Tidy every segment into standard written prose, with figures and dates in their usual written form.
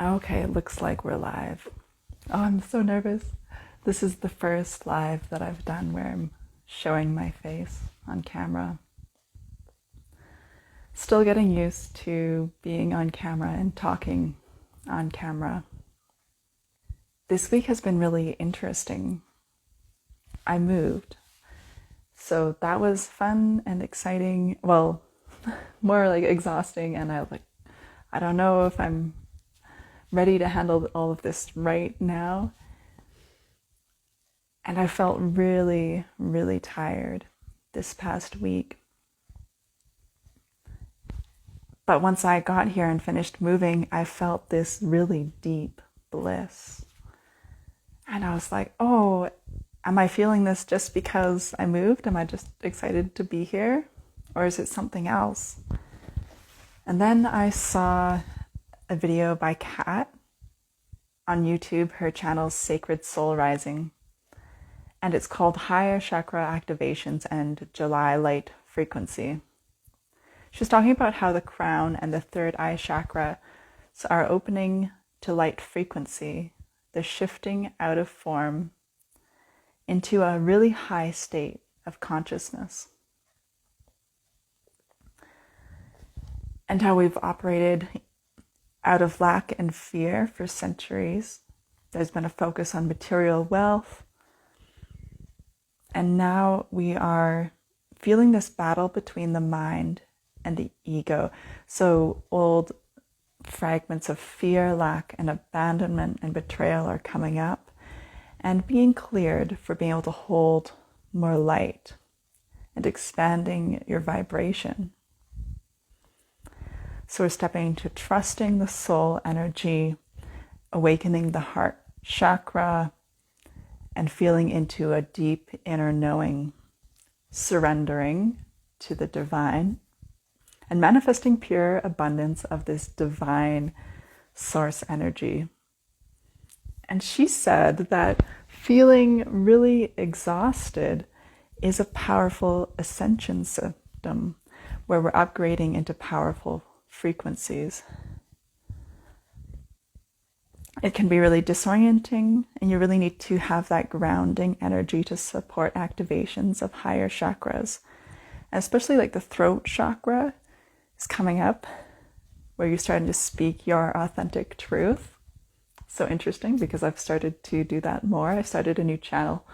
Okay, it looks like we're live. Oh, I'm so nervous. This is the first live that I've done where I'm showing my face on camera. Still getting used to being on camera and talking on camera. This week has been really interesting. I moved, so that was fun and exciting. Well, more like exhausting, and I don't know if I'm ready to handle all of this right now. And I felt really, really tired this past week. But once I got here and finished moving, I felt this really deep bliss. And I was like, oh, am I feeling this just because I moved? Am I just excited to be here? Or is it something else? And then I saw a video by Kat on YouTube. Her channel's Sacred Soul Rising. And it's called Higher Chakra Activations and July Light Frequency. She's talking about how the crown and the third eye chakra are opening to light frequency, the shifting out of form into a really high state of consciousness. And how we've operated out of lack and fear for centuries. There's been a focus on material wealth. And now we are feeling this battle between the mind and the ego. So old fragments of fear, lack, and abandonment and betrayal are coming up and being cleared for being able to hold more light and expanding your vibration. So we're stepping into trusting the soul energy, awakening the heart chakra, and feeling into a deep inner knowing, surrendering to the divine, and manifesting pure abundance of this divine source energy. And she said that feeling really exhausted is a powerful ascension system where we're upgrading into powerful frequencies. It can be really disorienting, and you really need to have that grounding energy to support activations of higher chakras, and especially like the throat chakra is coming up, where you're starting to speak your authentic truth. So interesting, because I've started to do that more. I started a new channel,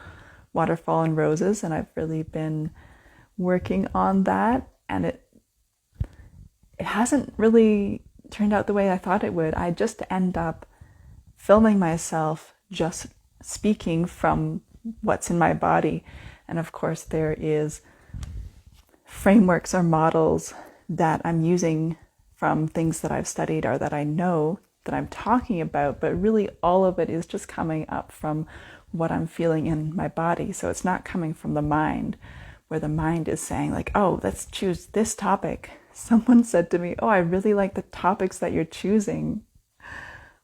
Waterfall and Roses, and I've really been working on that, and it hasn't really turned out the way I thought it would. I just end up filming myself just speaking from what's in my body. And of course there is frameworks or models that I'm using from things that I've studied or that I know that I'm talking about, but really all of it is just coming up from what I'm feeling in my body. So it's not coming from the mind, where the mind is saying like, oh, let's choose this topic. Someone said to me, oh, I really like the topics that you're choosing,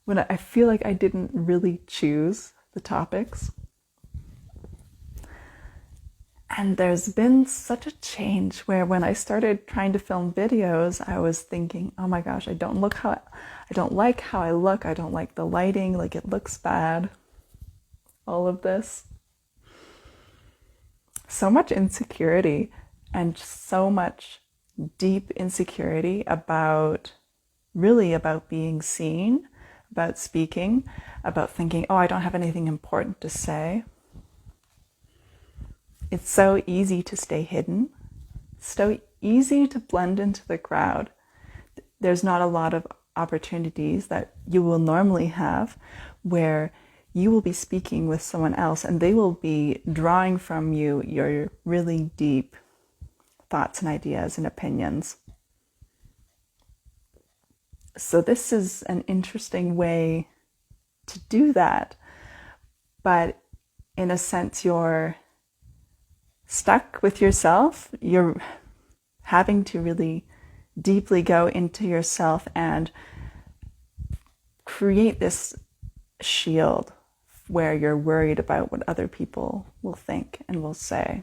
when I feel like I didn't really choose the topics. And there's been such a change where when I started trying to film videos, I was thinking, oh my gosh, I don't like how I look. I don't like the lighting, like it looks bad. All of this. So much insecurity, and so much deep insecurity about being seen, about speaking, about thinking, oh, I don't have anything important to say. It's so easy to stay hidden, so easy to blend into the crowd. There's not a lot of opportunities that you will normally have where you will be speaking with someone else and they will be drawing from you your really deep thoughts and ideas and opinions. So this is an interesting way to do that, but in a sense you're stuck with yourself. You're having to really deeply go into yourself and create this shield where you're worried about what other people will think and will say.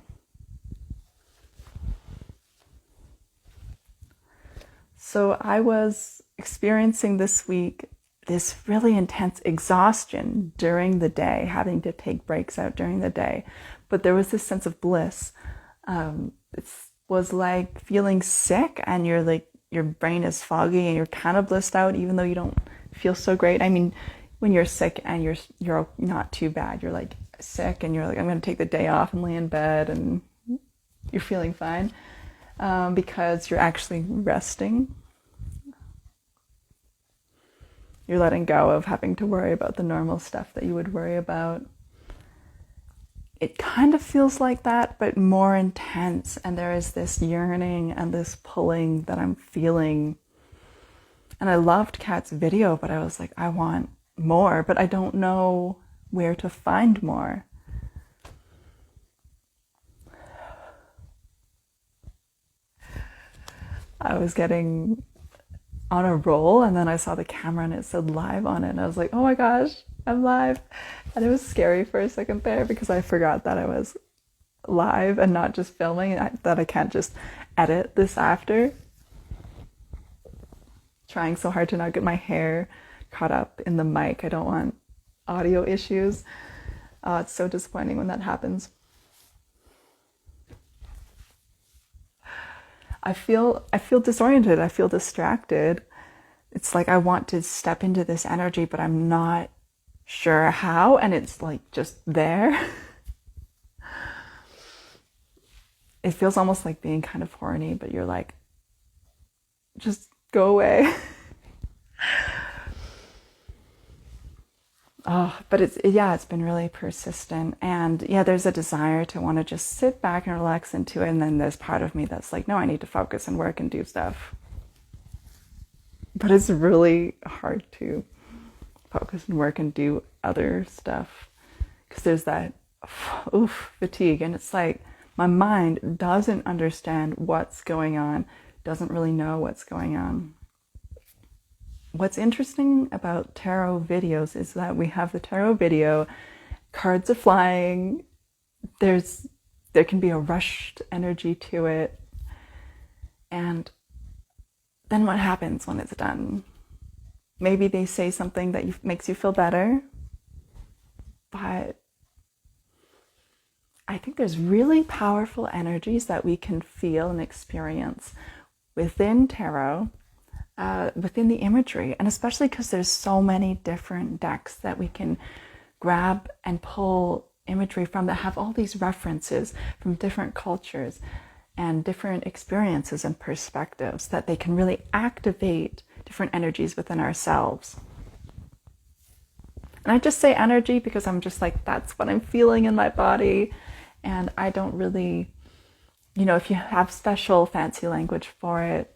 So I was experiencing this week this really intense exhaustion during the day, having to take breaks out during the day. But there was this sense of bliss. It was like feeling sick and you're like, your brain is foggy and you're kind of blissed out even though you don't feel so great. I mean, when you're sick and you're not too bad, you're like sick and you're like, I'm going to take the day off and lay in bed and you're feeling fine because you're actually resting. You're letting go of having to worry about the normal stuff that you would worry about. It kind of feels like that, but more intense. And there is this yearning and this pulling that I'm feeling. And I loved Kat's video, but I was like, I want more, but I don't know where to find more. I was getting on a roll and then I saw the camera and it said live on it. And I was like, oh my gosh, I'm live. And it was scary for a second there because I forgot that I was live and not just filming, that I can't just edit this after. Trying so hard to not get my hair caught up in the mic. I don't want audio issues. It's so disappointing when that happens. I feel disoriented. I feel distracted. It's like I want to step into this energy, but I'm not sure how, and it's like just there. It feels almost like being kind of horny, but you're like, just go away. But it's been really persistent. And yeah, there's a desire to want to just sit back and relax into it. And then there's part of me that's like, no, I need to focus and work and do stuff. But it's really hard to focus and work and do other stuff because there's that fatigue. And it's like my mind doesn't understand what's going on, doesn't really know what's going on. What's interesting about tarot videos is that we have the tarot video, cards are flying, there can be a rushed energy to it, and then what happens when it's done? Maybe they say something that makes you feel better, but I think there's really powerful energies that we can feel and experience within tarot, within the imagery, and especially because there's so many different decks that we can grab and pull imagery from that have all these references from different cultures and different experiences and perspectives that they can really activate different energies within ourselves. And I just say energy because I'm just like, that's what I'm feeling in my body. And I don't really, if you have special fancy language for it,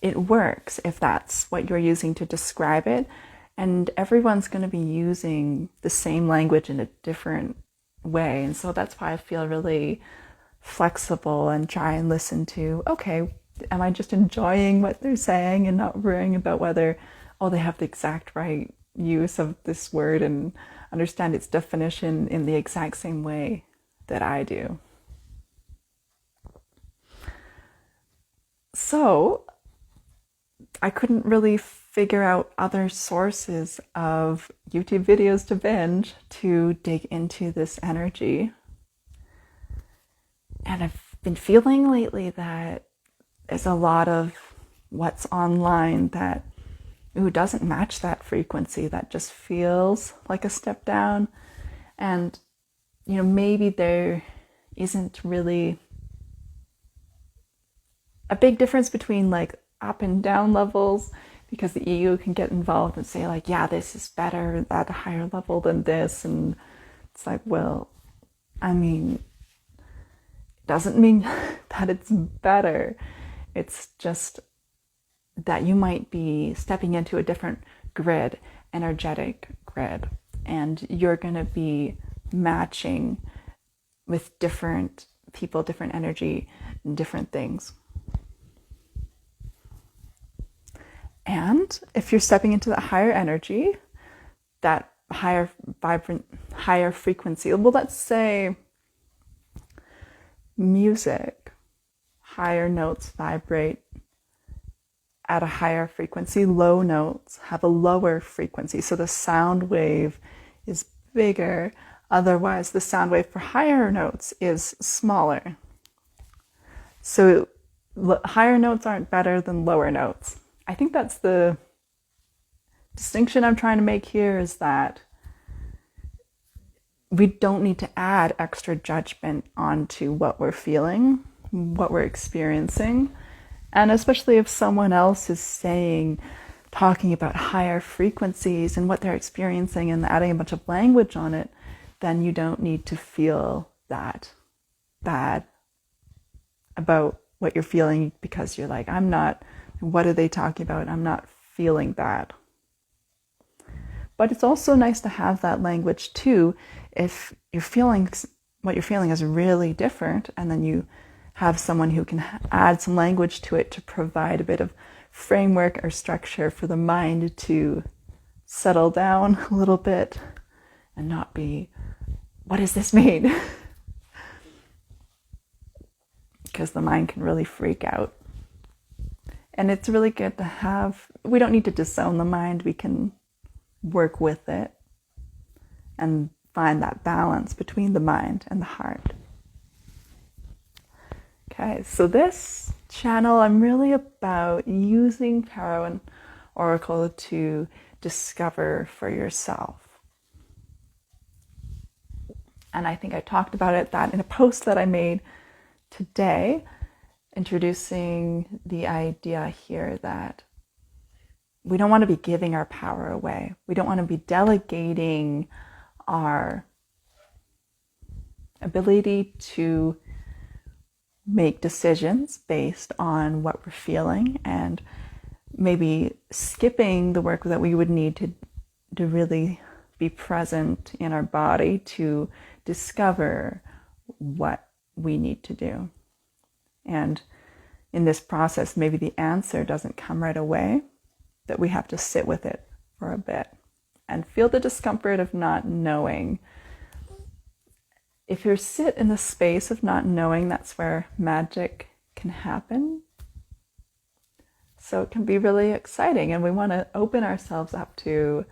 it works if that's what you're using to describe it. And everyone's going to be using the same language in a different way. And so that's why I feel really flexible and try and listen to, okay, am I just enjoying what they're saying and not worrying about whether, they have the exact right use of this word and understand its definition in the exact same way that I do. So I couldn't really figure out other sources of YouTube videos to binge to dig into this energy. And I've been feeling lately that there's a lot of what's online that doesn't match that frequency, that just feels like a step down. And, maybe there isn't really a big difference between like up and down levels, because the ego can get involved and say like, yeah, this is better at a higher level than this. And it's like, well, I mean, it doesn't mean that it's better. It's just that you might be stepping into a different grid, energetic grid, and you're going to be matching with different people, different energy, and different things. And if you're stepping into that higher energy, that higher vibrant, higher frequency, well, let's say music, higher notes vibrate at a higher frequency. Low notes have a lower frequency, so the sound wave is bigger. Otherwise, the sound wave for higher notes is smaller. So higher notes aren't better than lower notes. I think that's the distinction I'm trying to make here, is that we don't need to add extra judgment onto what we're feeling, what we're experiencing. And especially if someone else is talking about higher frequencies and what they're experiencing and adding a bunch of language on it, then you don't need to feel that bad about what you're feeling, because you're like, what are they talking about? I'm not feeling that. But it's also nice to have that language too, if what you're feeling is really different, and then you have someone who can add some language to it to provide a bit of framework or structure for the mind to settle down a little bit and not be, what does this mean? Because the mind can really freak out. And it's really good to have, we don't need to disown the mind, we can work with it and find that balance between the mind and the heart. Okay, so this channel, I'm really about using tarot and oracle to discover for yourself. And I think I talked about that in a post that I made today, introducing the idea here that we don't want to be giving our power away. We don't want to be delegating our ability to make decisions based on what we're feeling, and maybe skipping the work that we would need to really be present in our body to discover what we need to do. And in this process, maybe the answer doesn't come right away, that we have to sit with it for a bit and feel the discomfort of not knowing. If you sit in the space of not knowing, that's where magic can happen. So it can be really exciting, and we want to open ourselves up to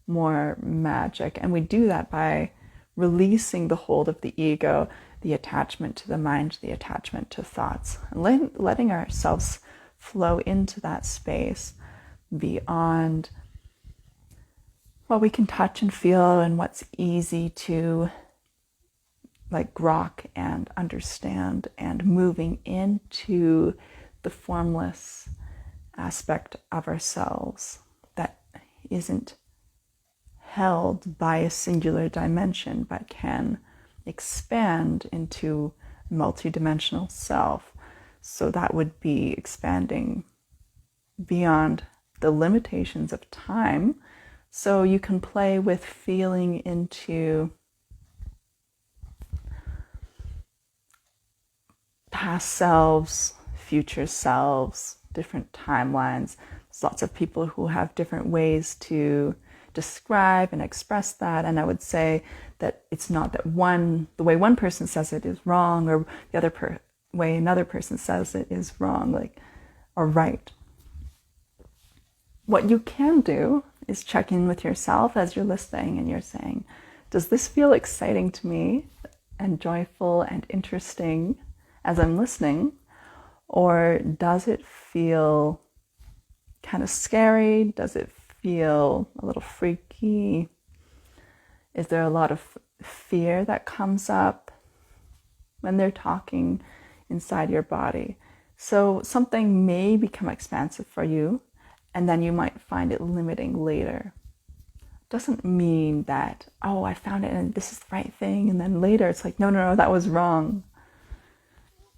more magic. And we do that by releasing the hold of the ego, the attachment to the mind, the attachment to thoughts, and letting ourselves flow into that space beyond what we can touch and feel and what's easy to grok and understand, and moving into the formless aspect of ourselves that isn't held by a singular dimension but can expand into multidimensional self. So that would be expanding beyond the limitations of time. So you can play with feeling into past selves, future selves, different timelines. There's lots of people who have different ways to describe and express that. And I would say that it's not that the way one person says it is wrong, or the other way another person says it is wrong, or right. What you can do is check in with yourself as you're listening, and you're saying, does this feel exciting to me and joyful and interesting as I'm listening? Or does it feel kind of scary? Does it feel a little freaky? Is there a lot of fear that comes up when they're talking inside your body? So something may become expansive for you, and then you might find it limiting later. Doesn't mean that, I found it and this is the right thing, and then later it's like, no, that was wrong.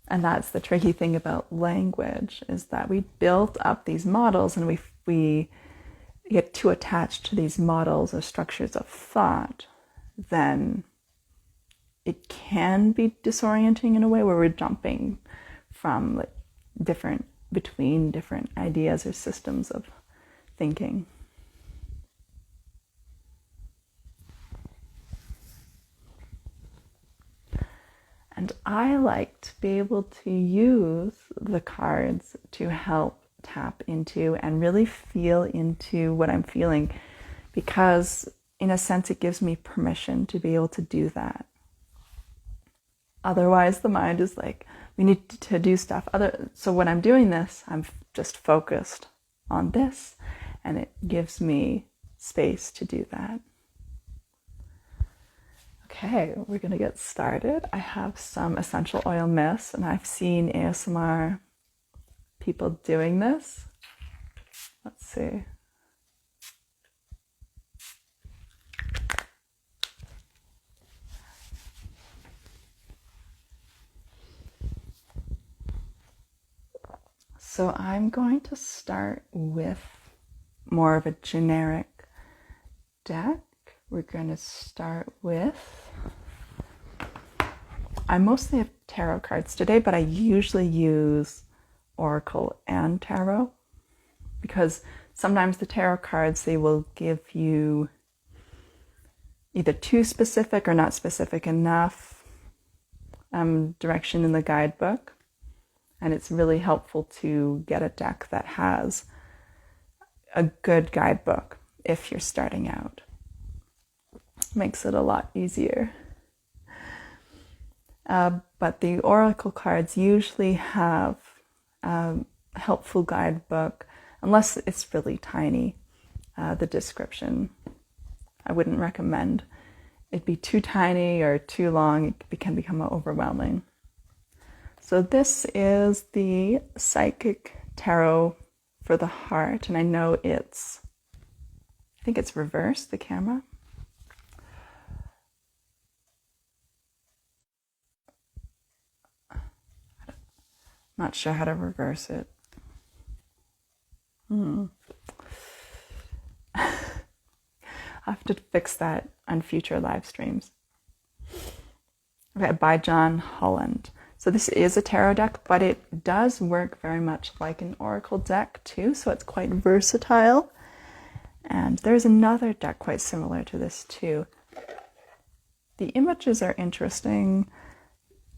And that's the tricky thing about language, is that we built up these models, and we get too attached to these models or structures of thought, then it can be disorienting in a way where we're jumping from between different ideas or systems of thinking. And I like to be able to use the cards to help tap into and really feel into what I'm feeling, because in a sense it gives me permission to be able to do that. Otherwise the mind is like, we need to do stuff. So when I'm doing this, I'm just focused on this, and it gives me space to do that. Okay, we're going to get started. I have some essential oil mists, and I've seen ASMR people doing this. Let's see. So I'm going to start with more of a generic deck. We're going to start with, I mostly have tarot cards today, but I usually use Oracle and Tarot, because sometimes the tarot cards, they will give you either too specific or not specific enough direction in the guidebook. And it's really helpful to get a deck that has a good guidebook if you're starting out. Makes it a lot easier. But the Oracle cards usually have a helpful guidebook, unless it's really tiny. The description, I wouldn't recommend. It'd be too tiny or too long, it can become overwhelming. So this is the Psychic Tarot for the Heart, and I know I think it's reversed, the camera. Not sure how to reverse it. I'll have to fix that on future live streams. Okay, by John Holland. So this is a tarot deck, but it does work very much like an oracle deck too, so it's quite versatile. And there's another deck quite similar to this too. The images are interesting.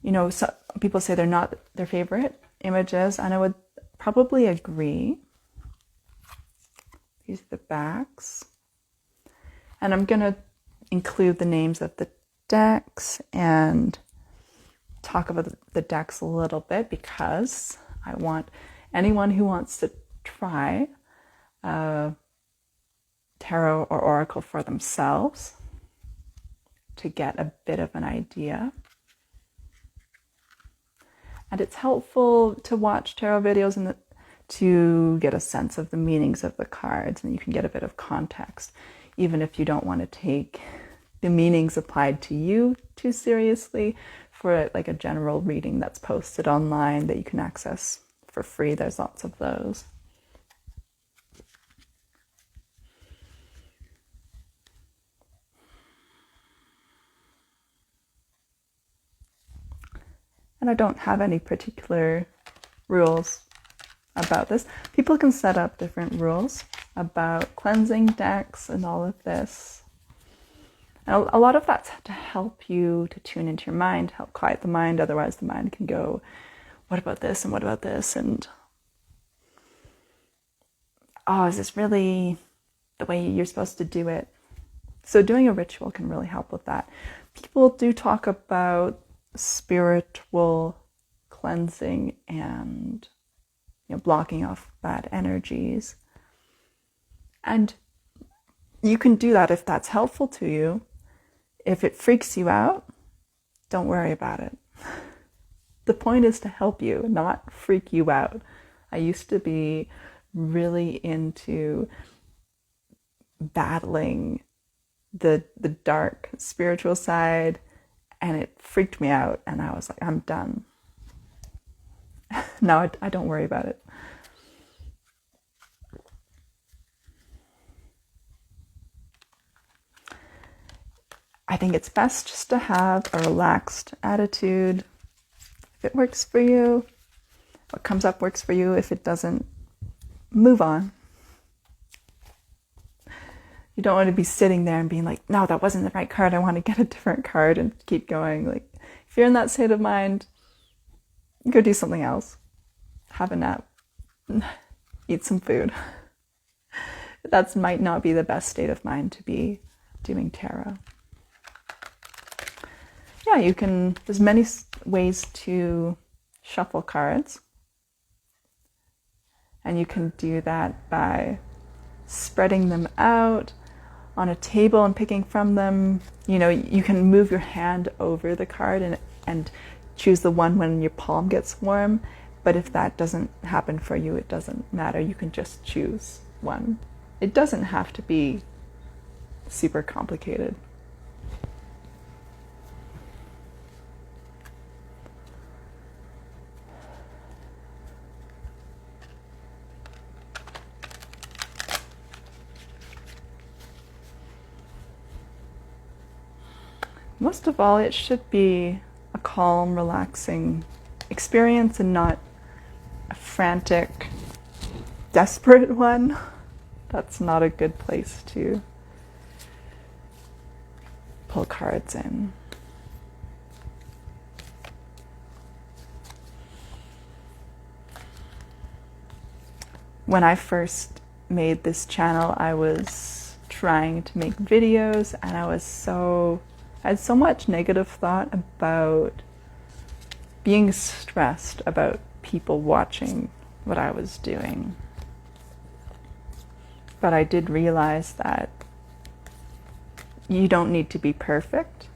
You know, so people say they're not their favorite images, and I would probably agree. These are the backs. And I'm going to include the names of the decks and talk about the decks a little bit, because I want anyone who wants to try tarot or oracle for themselves to get a bit of an idea. And it's helpful to watch tarot videos and to get a sense of the meanings of the cards, and you can get a bit of context, even if you don't want to take the meanings applied to you too seriously. For like a general reading that's posted online that you can access for free, there's lots of those. And I don't have any particular rules about this. People can set up different rules about cleansing decks and all of this. And a lot of that's to help you to tune into your mind, help quiet the mind. Otherwise the mind can go, what about this and what about this? And, oh, is this really the way you're supposed to do it? So doing a ritual can really help with that. People do talk about spiritual cleansing and, you know, blocking off bad energies. And you can do that if that's helpful to you. If it freaks you out, don't worry about it. The point is to help you, not freak you out. I used to be really into battling the dark spiritual side, and it freaked me out, and I was like, I'm done. Now I don't worry about it. I think it's best just to have a relaxed attitude. If it works for you, what comes up works for you. If it doesn't, move on. You don't want to be sitting there and being like, no, that wasn't the right card. I want to get a different card, and keep going. Like, if you're in that state of mind, go do something else. Have a nap. eat some food. That might not be the best state of mind to be doing tarot. Yeah, there's many ways to shuffle cards. And you can do that by spreading them out on a table and picking from them. You know, you can move your hand over the card and choose the one when your palm gets warm. But if that doesn't happen for you, it doesn't matter. You can just choose one. It doesn't have to be super complicated. Most of all, it should be a calm, relaxing experience and not a frantic, desperate one. That's not a good place to pull cards in. When I first made this channel, I was trying to make videos, and I had so much negative thought about being stressed about people watching what I was doing. But I did realize that you don't need to be perfect.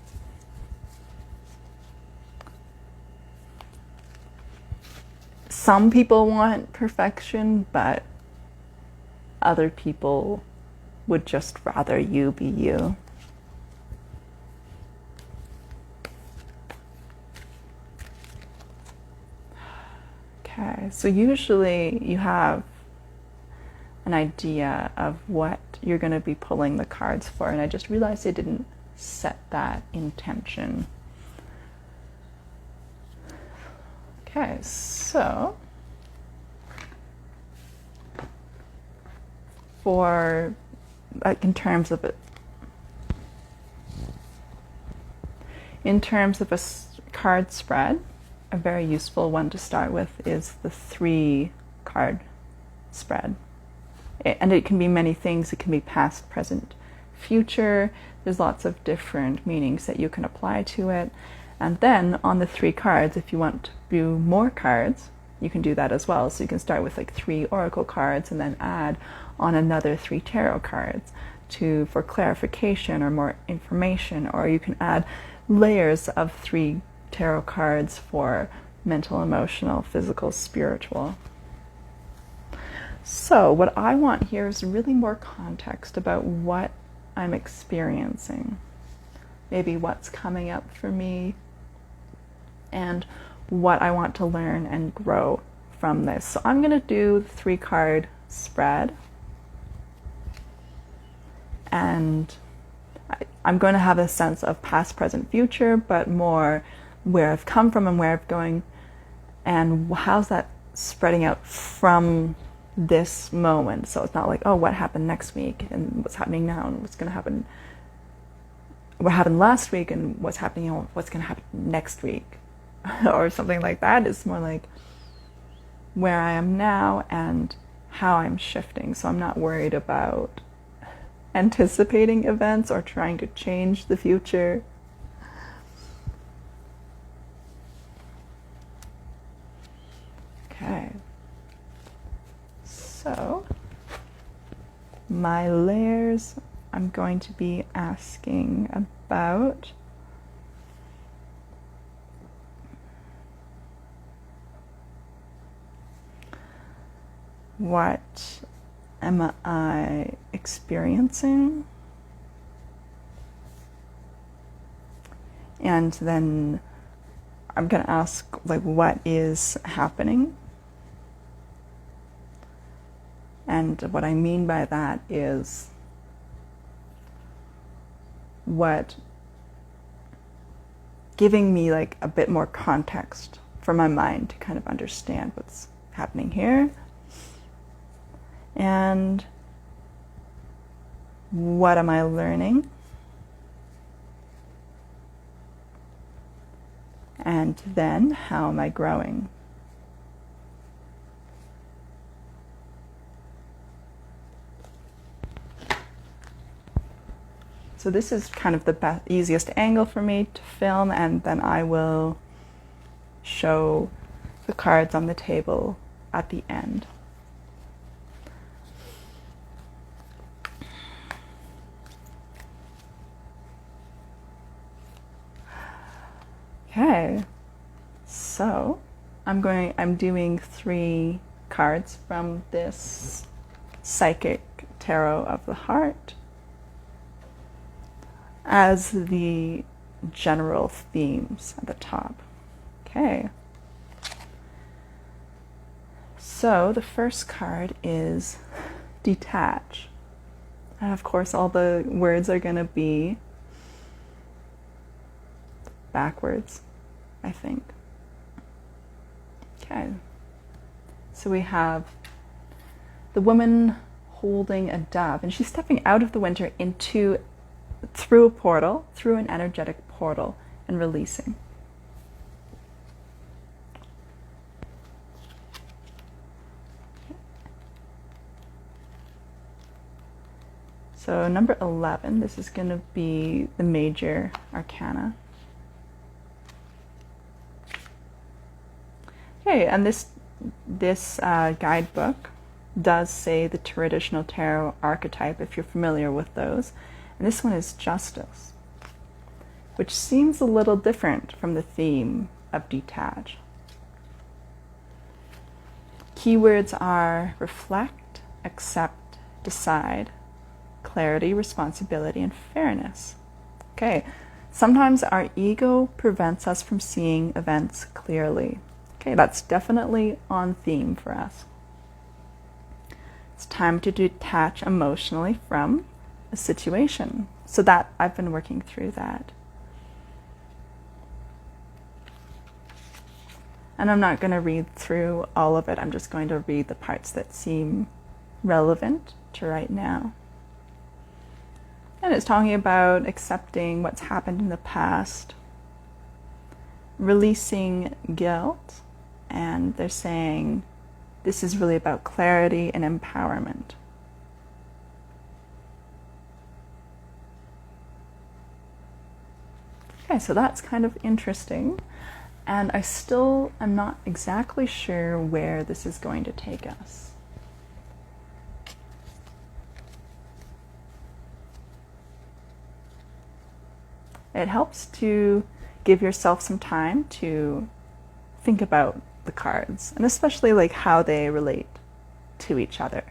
Some people want perfection, but other people would just rather you be you. Okay, so usually you have an idea of what you're going to be pulling the cards for, and I just realized I didn't set that intention. Okay, so for in terms of a card spread, a very useful one to start with is the 3 card spread. And it can be many things. It can be past, present, future. There's lots of different meanings that you can apply to it. And then on the 3 cards, if you want to do more cards, you can do that as well. So you can start with like 3 oracle cards and then add on another 3 tarot cards for clarification or more information. Or you can add layers of 3 tarot cards for mental, emotional, physical, spiritual. So what I want here is really more context about what I'm experiencing, maybe what's coming up for me, and what I want to learn and grow from this. So I'm going to do the 3 card spread, and I'm going to have a sense of past, present, future, but more where I've come from and where I'm going, and how's that spreading out from this moment. So it's not like, oh, what happened next week and what's happening now and what's going to happen, what happened last week and what's happening and what's going to happen next week or something like that. It's more like where I am now and how I'm shifting. So I'm not worried about anticipating events or trying to change the future. Okay. So, my layers, I'm going to be asking about what am I experiencing, and then I'm going to ask like what is happening. And what I mean by that is giving me like a bit more context for my mind to kind of understand what's happening here. And what am I learning? And then how am I growing? So this is kind of the easiest angle for me to film, and then I will show the cards on the table at the end. Okay, so I'm doing 3 cards from this Psychic Tarot of the Heart as the general themes at the top. Okay. So the first card is detach. And of course all the words are going to be backwards, I think. Okay. So we have the woman holding a dove, and she's stepping out of the winter through a portal, through an energetic portal, and releasing. So number 11, this is going to be the major arcana. Okay, and this guidebook does say the traditional tarot archetype, if you're familiar with those. And this one is justice, which seems a little different from the theme of detach. Keywords are reflect, accept, decide, clarity, responsibility, and fairness. Okay, sometimes our ego prevents us from seeing events clearly. Okay, that's definitely on theme for us. It's time to detach emotionally from a situation. So that I've been working through that. And I'm not going to read through all of it. I'm just going to read the parts that seem relevant to right now. And it's talking about accepting what's happened in the past, releasing guilt, and they're saying this is really about clarity and empowerment. Okay, so that's kind of interesting, and I still am not exactly sure where this is going to take us. It helps to give yourself some time to think about the cards, and especially like how they relate to each other.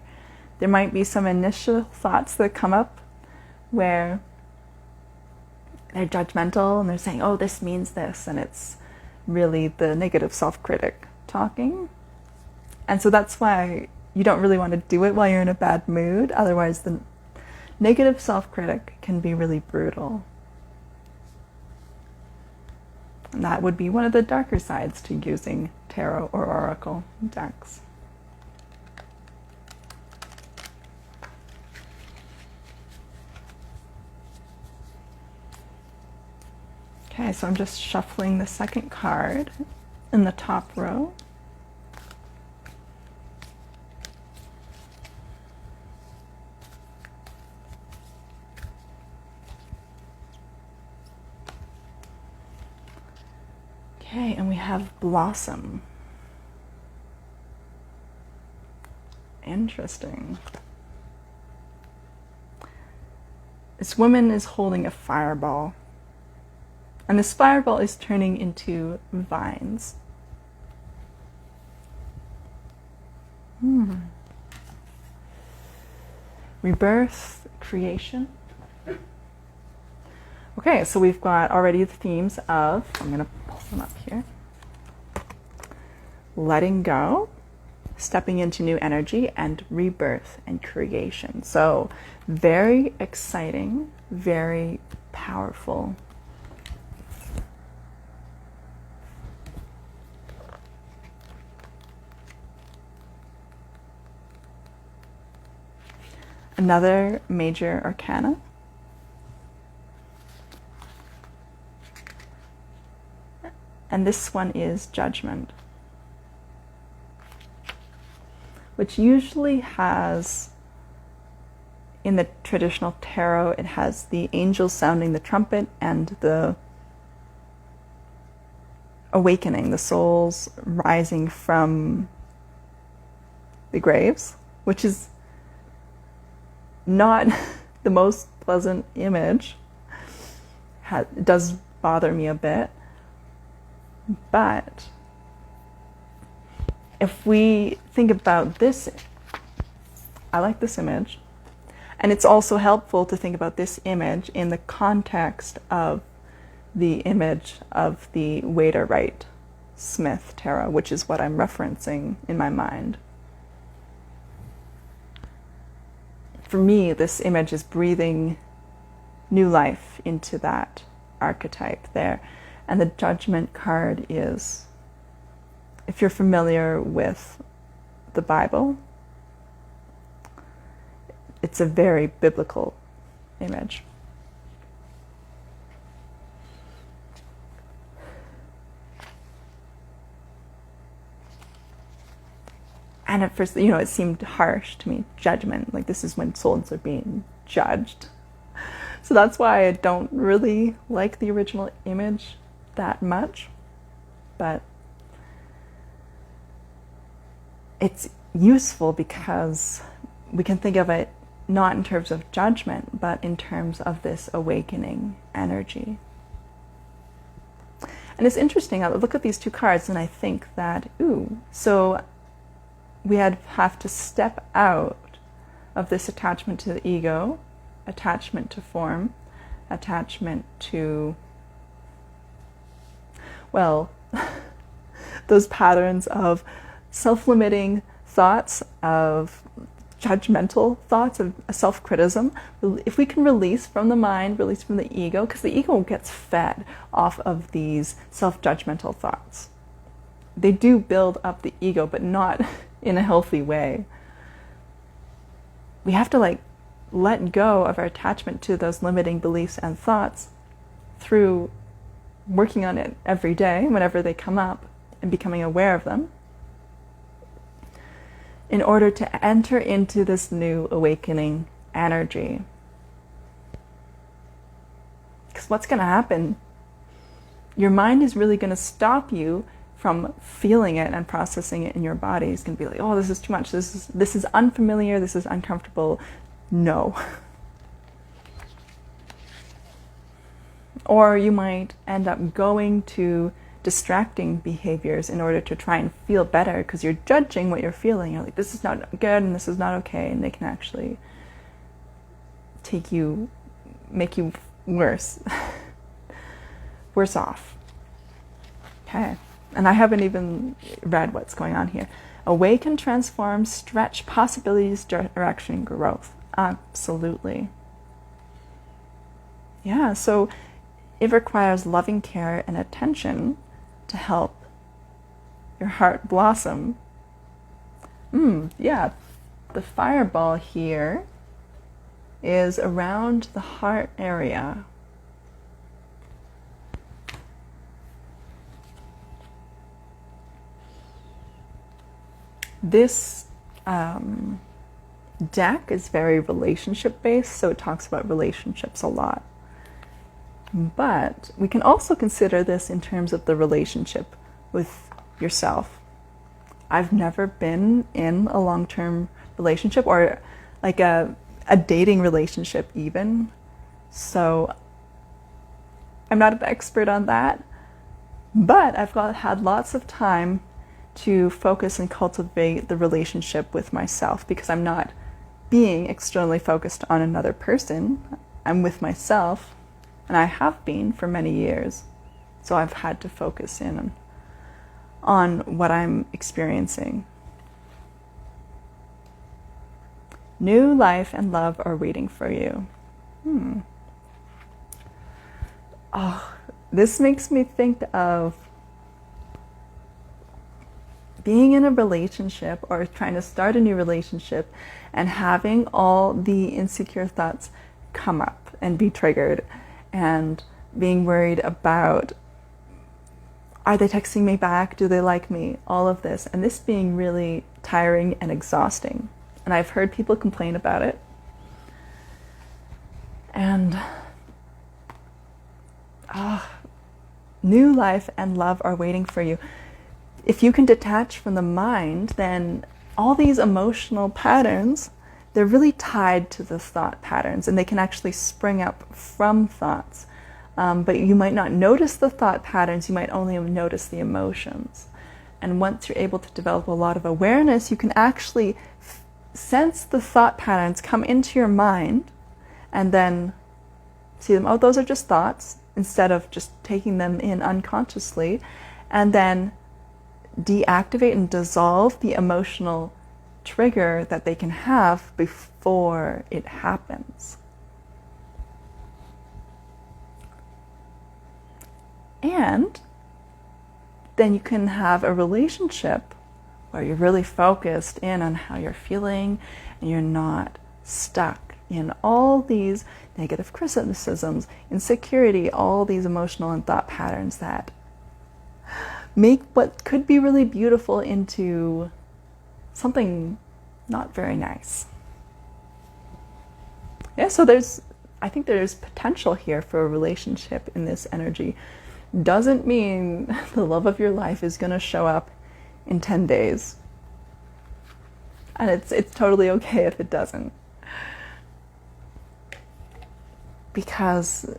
There might be some initial thoughts that come up where they're judgmental and they're saying, oh, this means this, and it's really the negative self-critic talking. And so that's why you don't really want to do it while you're in a bad mood. Otherwise, the negative self-critic can be really brutal. And that would be one of the darker sides to using tarot or oracle decks. Okay, so I'm just shuffling the second card in the top row. Okay, and we have blossom. Interesting. This woman is holding a fireball. And this fireball is turning into vines. Rebirth, creation. Okay, so we've got already the themes of, I'm going to pull them up here, letting go, stepping into new energy, and rebirth and creation. So very exciting, very powerful. Another major arcana. And this one is judgment, which usually has in the traditional tarot, it has the angels sounding the trumpet and the awakening, the souls rising from the graves, which is not the most pleasant image. It does bother me a bit. But if we think about this, I like this image. And it's also helpful to think about this image in the context of the image of the Waiter-Wright Smith tarot, which is what I'm referencing in my mind. For me, this image is breathing new life into that archetype there. And the Judgment card is, if you're familiar with the Bible, it's a very biblical image. And at first, it seemed harsh to me. Judgment, like this is when souls are being judged. So that's why I don't really like the original image that much. But it's useful because we can think of it not in terms of judgment, but in terms of this awakening energy. And it's interesting, I look at these two cards and I think that, so we have to step out of this attachment to the ego, attachment to form, attachment to, those patterns of self-limiting thoughts, of judgmental thoughts, of self-criticism. If we can release from the mind, release from the ego, because the ego gets fed off of these self-judgmental thoughts. They do build up the ego, but not in a healthy way. We have to let go of our attachment to those limiting beliefs and thoughts through working on it every day whenever they come up and becoming aware of them, in order to enter into this new awakening energy. Because what's going to happen, your mind is really going to stop you from feeling it and processing it in your body. It's going to be like, oh, this is too much, this is unfamiliar, this is uncomfortable. No. Or you might end up going to distracting behaviors in order to try and feel better, because you're judging what you're feeling. You're like, this is not good and this is not okay, and they can actually make you worse off. Okay. And I haven't even read what's going on here. Awaken, transform, stretch possibilities, direction, growth. Absolutely. Yeah, so it requires loving care and attention to help your heart blossom. Yeah, the fireball here is around the heart area. This deck is very relationship-based, so it talks about relationships a lot. But we can also consider this in terms of the relationship with yourself. I've never been in a long-term relationship, or like a dating relationship even, so I'm not an expert on that. But I've had lots of time to focus and cultivate the relationship with myself, because I'm not being externally focused on another person. I'm with myself, and I have been for many years. So I've had to focus in on what I'm experiencing. New life and love are waiting for you. Oh, this makes me think of being in a relationship or trying to start a new relationship and having all the insecure thoughts come up and be triggered, and being worried about, are they texting me back? Do they like me? All of this. And this being really tiring and exhausting. And I've heard people complain about it. And new life and love are waiting for you. If you can detach from the mind, then all these emotional patterns, they're really tied to the thought patterns, and they can actually spring up from thoughts. But you might not notice the thought patterns, you might only notice the emotions. And once you're able to develop a lot of awareness, you can actually sense the thought patterns come into your mind and then see them, oh, those are just thoughts, instead of just taking them in unconsciously, and then deactivate and dissolve the emotional trigger that they can have before it happens. And then you can have a relationship where you're really focused in on how you're feeling, and you're not stuck in all these negative criticisms, insecurity, all these emotional and thought patterns that make what could be really beautiful into something not very nice. Yeah, so I think there's potential here for a relationship in this energy. Doesn't mean the love of your life is going to show up in 10 days. And it's totally okay if it doesn't. Because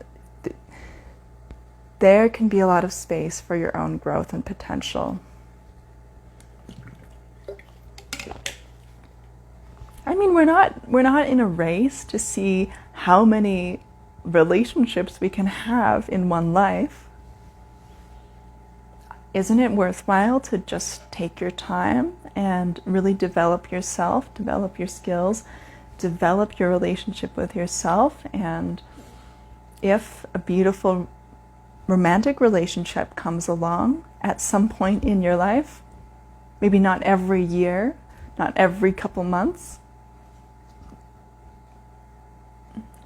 there can be a lot of space for your own growth and potential. I mean, we're not in a race to see how many relationships we can have in one life. Isn't it worthwhile to just take your time and really develop yourself, develop your skills, develop your relationship with yourself? And if a beautiful romantic relationship comes along at some point in your life, maybe not every year, not every couple months,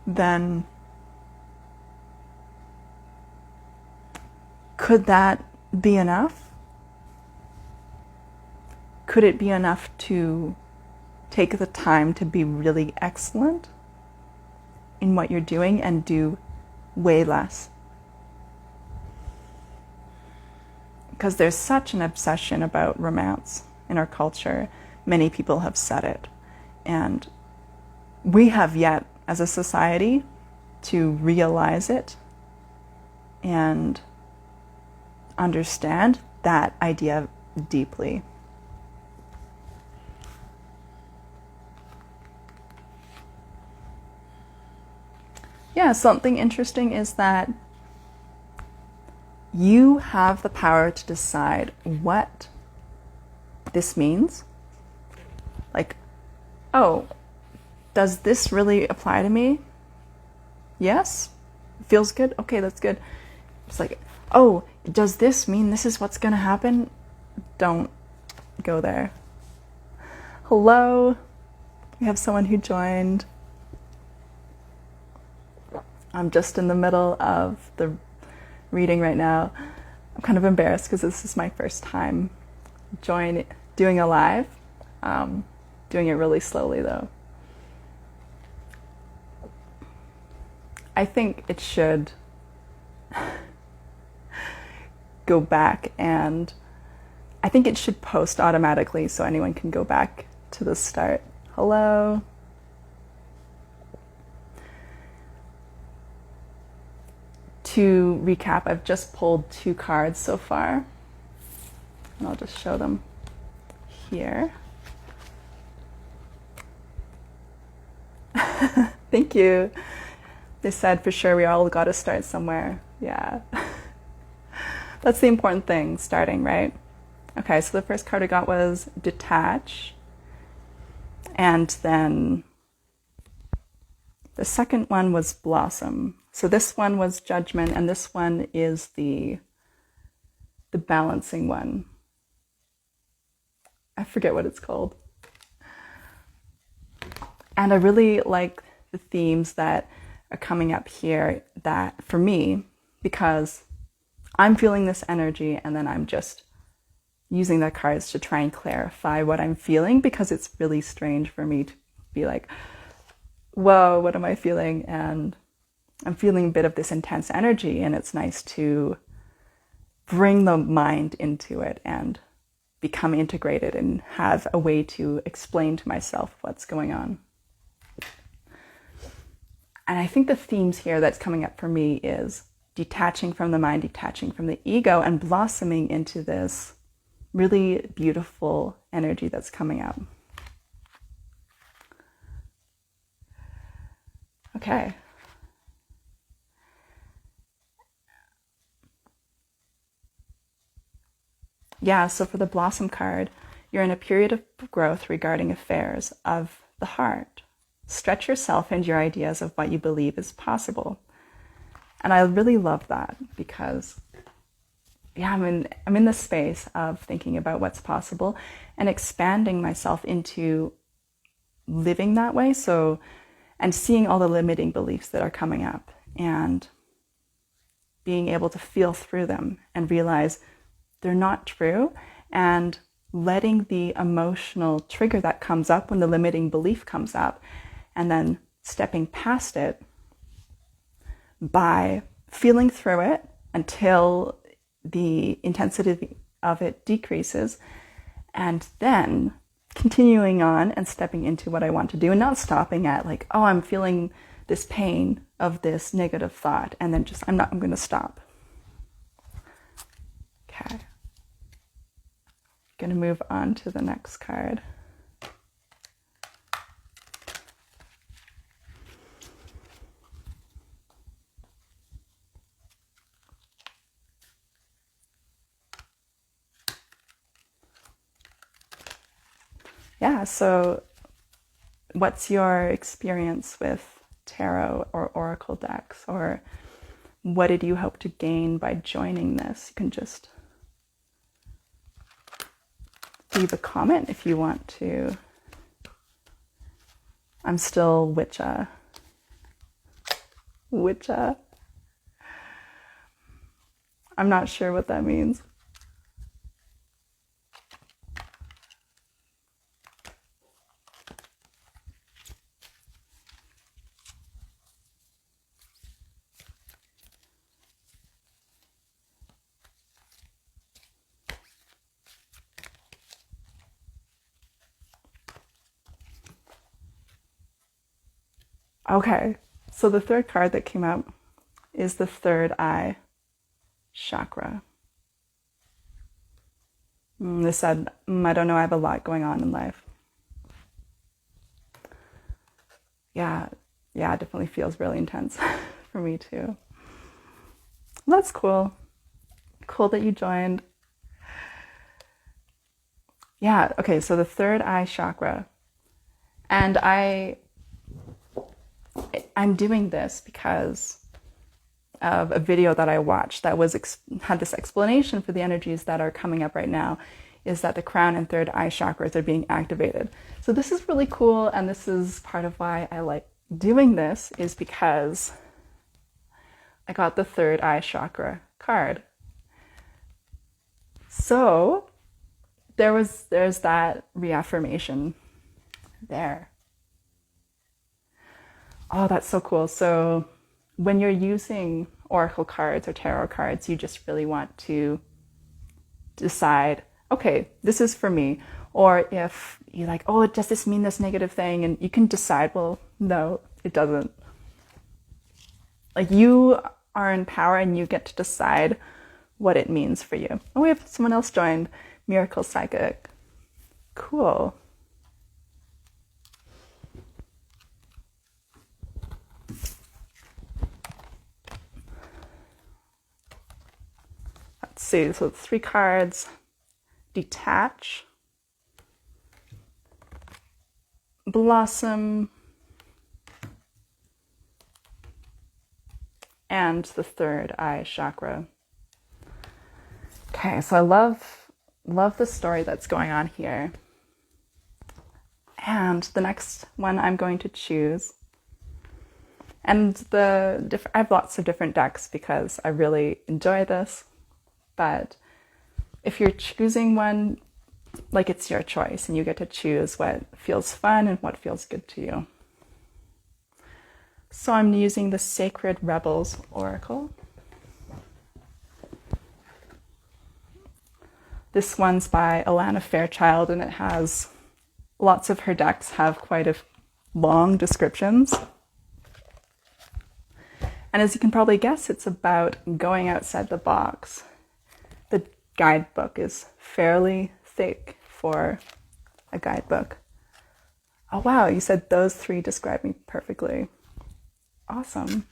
then could that be enough? Could it be enough to take the time to be really excellent in what you're doing and do way less? Because there's such an obsession about romance in our culture. Many people have said it. And we have yet, as a society, to realize it and understand that idea deeply. Yeah, something interesting is that you have the power to decide what this means. Like, oh, does this really apply to me? Yes? Feels good? Okay, that's good. It's like, oh, does this mean this is what's going to happen? Don't go there. Hello? We have someone who joined. I'm just in the middle of the reading right now. I'm kind of embarrassed because this is my first time doing a live. Doing it really slowly though. I think it should go back, and I think it should post automatically so anyone can go back to the start. Hello. To recap, I've just pulled 2 cards so far, and I'll just show them here. Thank you. They said for sure we all got to start somewhere. Yeah. That's the important thing, starting, right? Okay, so the first card I got was detach. And then the second one was blossom. So this one was judgment, and this one is the balancing one. I forget what it's called. And I really like the themes that are coming up here, that for me, because I'm feeling this energy and then I'm just using the cards to try and clarify what I'm feeling, because it's really strange for me to be like, whoa, what am I feeling? And I'm feeling a bit of this intense energy, and it's nice to bring the mind into it and become integrated and have a way to explain to myself what's going on. And I think the themes here that's coming up for me is detaching from the mind, detaching from the ego, and blossoming into this really beautiful energy that's coming up. Okay. Yeah, so for the Blossom card, you're in a period of growth regarding affairs of the heart. Stretch yourself and your ideas of what you believe is possible. And I really love that because, yeah, I'm in the space of thinking about what's possible and expanding myself into living that way. So, and seeing all the limiting beliefs that are coming up and being able to feel through them and realize they're not true, and letting the emotional trigger that comes up when the limiting belief comes up, and then stepping past it by feeling through it until the intensity of it decreases, and then continuing on and stepping into what I want to do, and not stopping at like, oh, I'm feeling this pain of this negative thought, and then I'm going to stop. Okay. Going to move on to the next card. Yeah, so what's your experience with tarot or oracle decks, or what did you hope to gain by joining this? You can just leave a comment if you want to. I'm still Witcha. I'm not sure what that means. Okay, so the third card that came out is the third eye chakra. This said, I don't know, I have a lot going on in life. Yeah, it definitely feels really intense for me too. That's cool. Cool that you joined. Yeah, okay, so the third eye chakra. And I'm doing this because of a video that I watched that had this explanation for the energies that are coming up right now, is that the crown and third eye chakras are being activated. So this is really cool, and this is part of why I like doing this, is because I got the third eye chakra card. So there's that reaffirmation there. Oh, that's so cool. So when you're using oracle cards or tarot cards, you just really want to decide, okay, this is for me. Or if you're like, oh, does this mean this negative thing? And you can decide, well, no, it doesn't. Like, you are in power and you get to decide what it means for you. Oh, we have someone else joined, Miracle Psychic. Cool. Let's see, so 3 cards. Detach, Blossom, and the third eye chakra. Okay, so I love the story that's going on here. And the next one I'm going to choose, and I have lots of different decks because I really enjoy this, but if you're choosing one, like, it's your choice and you get to choose what feels fun and what feels good to you. So I'm using the Sacred Rebels Oracle. This one's by Alana Fairchild, and it has lots of her decks have quite a long descriptions. And as you can probably guess, it's about going outside the box. The guidebook is fairly thick for a guidebook. Oh wow, you said those three describe me perfectly. Awesome.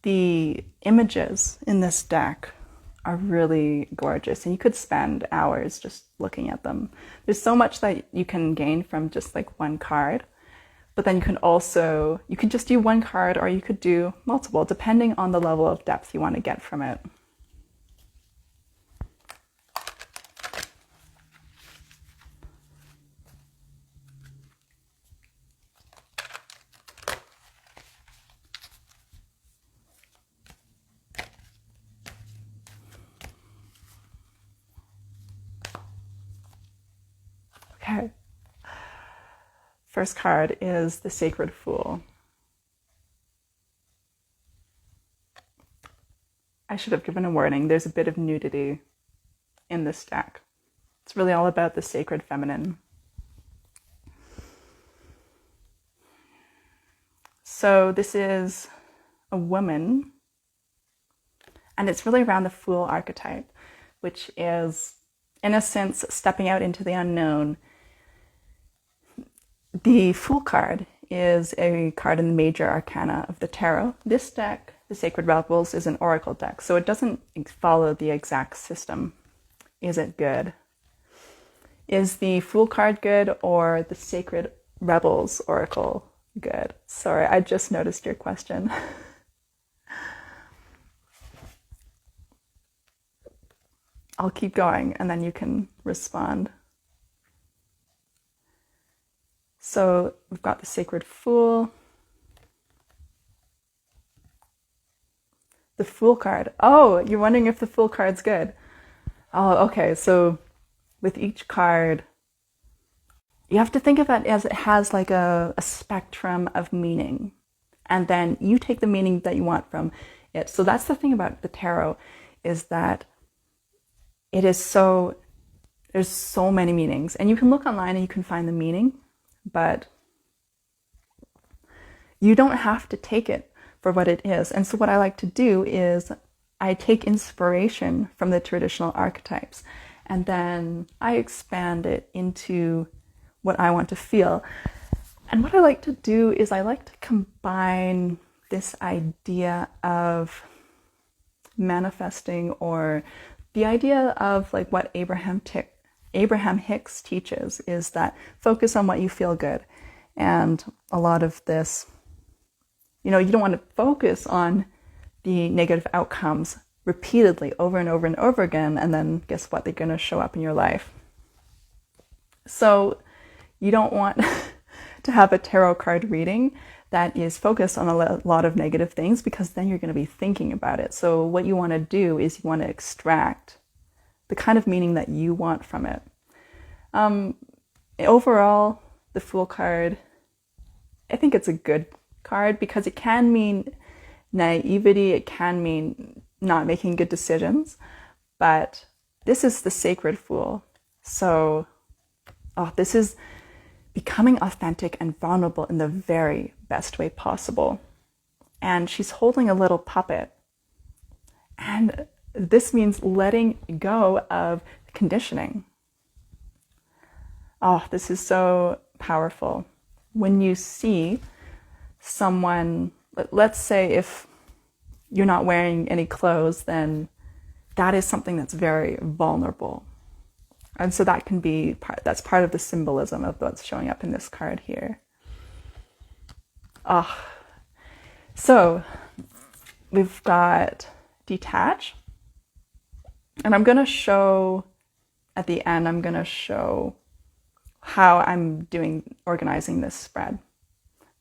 The images in this deck are really gorgeous, and you could spend hours just looking at them. There's so much that you can gain from just like one card, but then you can just do one card, or you could do multiple, depending on the level of depth you want to get from it. Okay. First card is the Sacred Fool. I should have given a warning. There's a bit of nudity in this deck. It's really all about the sacred feminine. So this is a woman, and it's really around the Fool archetype, which is, in a sense, stepping out into the unknown. The Fool card is a card in the major arcana of the tarot. This deck, the Sacred Rebels, is an oracle deck, so it doesn't follow the exact system. Is it good? Is the Fool card good, or the Sacred Rebels oracle good? Sorry, I just noticed your question. I'll keep going and then you can respond. So we've got the Sacred Fool. The Fool card. Oh, you're wondering if the Fool card's good. Oh, okay. So with each card, you have to think of it as it has like a spectrum of meaning. And then you take the meaning that you want from it. So that's the thing about the tarot, is that there's so many meanings. And you can look online and you can find the meaning, but you don't have to take it for what it is. And so what I like to do is I take inspiration from the traditional archetypes, and then I expand it into what I want to feel. And what I like to do is I like to combine this idea of manifesting, or the idea of like what Abraham Hicks teaches, is that focus on what you feel good. And a lot of this, you don't want to focus on the negative outcomes repeatedly over and over and over again, and then guess what? They're going to show up in your life. So you don't want to have a tarot card reading that is focused on a lot of negative things, because then you're going to be thinking about it. So what you want to do is you want to extract the kind of meaning that you want from it. Overall, the Fool card, I think it's a good card, because it can mean naivety, it can mean not making good decisions, but this is the Sacred Fool. So, this is becoming authentic and vulnerable in the very best way possible. And she's holding a little puppet. And this means letting go of conditioning. This is so powerful. When you see someone, let's say if you're not wearing any clothes, then that is something that's very vulnerable. And so that can be that's part of the symbolism of what's showing up in this card here. So we've got detach. And I'm going to show, at the end, I'm going to show how I'm organizing this spread.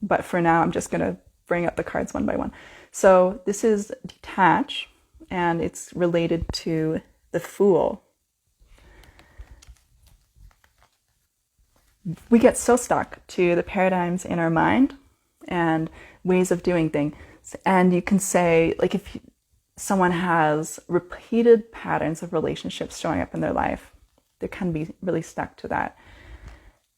But for now, I'm just going to bring up the cards one by one. So this is detach, and it's related to the Fool. we get so stuck to the paradigms in our mind and ways of doing things. And you can say, like, if someone has repeated patterns of relationships showing up in their life, they can be really stuck to that.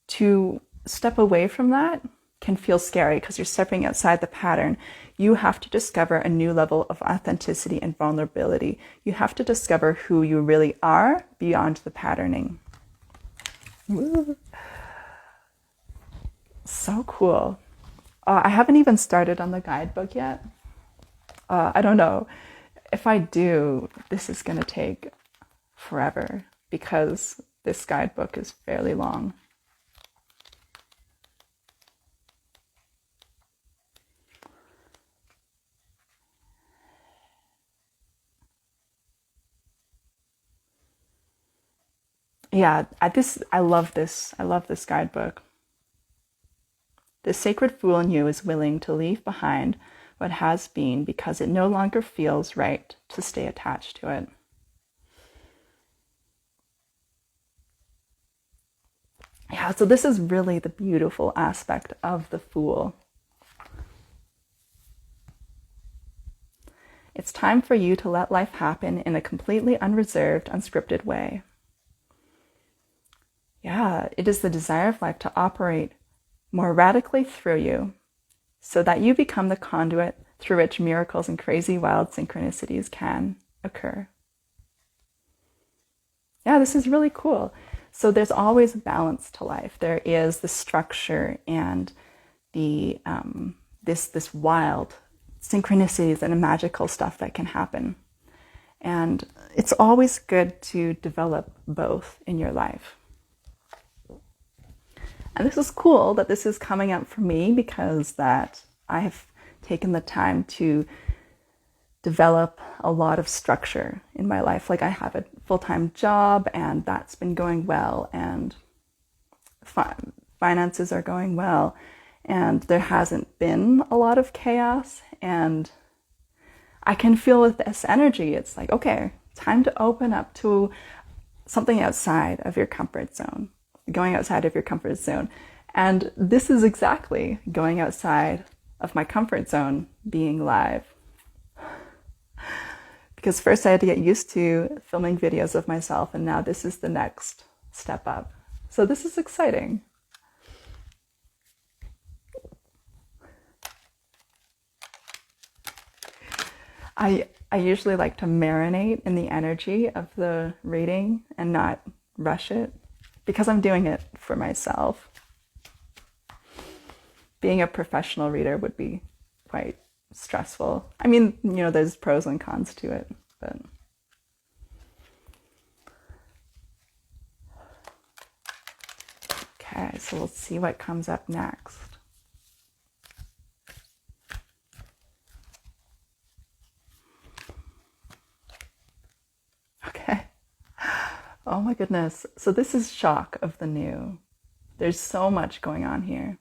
To step away from that can feel scary because you're stepping outside the pattern. You have to discover a new level of authenticity and vulnerability. You have to discover who you really are beyond the patterning. Woo. So cool. I haven't even started on the guidebook yet. I don't know. If I do, this is going to take forever because this guidebook is fairly long. Yeah, I love this. I love this guidebook. The sacred fool in you is willing to leave behind what has been because it no longer feels right to stay attached to it. Yeah, so this is really the beautiful aspect of the Fool. It's time for you to let life happen in a completely unreserved, unscripted way. Yeah, it is the desire of life to operate more radically through you so that you become the conduit through which miracles and crazy wild synchronicities can occur. Yeah, this is really cool. So there's always a balance to life. There is the structure and the this wild synchronicities and magical stuff that can happen. And it's always good to develop both in your life. And this is cool that this is coming up for me because that I have taken the time to develop a lot of structure in my life. Like I have a full-time job and that's been going well, and finances are going well, and there hasn't been a lot of chaos, and I can feel with this energy, it's like, okay, time to open up to something outside of your comfort zone, going outside of your comfort zone. And this is exactly going outside of my comfort zone, being live. Because first I had to get used to filming videos of myself, and now this is the next step up. So this is exciting. I usually like to marinate in the energy of the reading and not rush it, because I'm doing it for myself. Being a professional reader would be quite stressful. I mean, you know, there's pros and cons to it, but okay, so we'll see what comes up next. Okay. Oh my goodness. So this is shock of the new. There's so much going on here.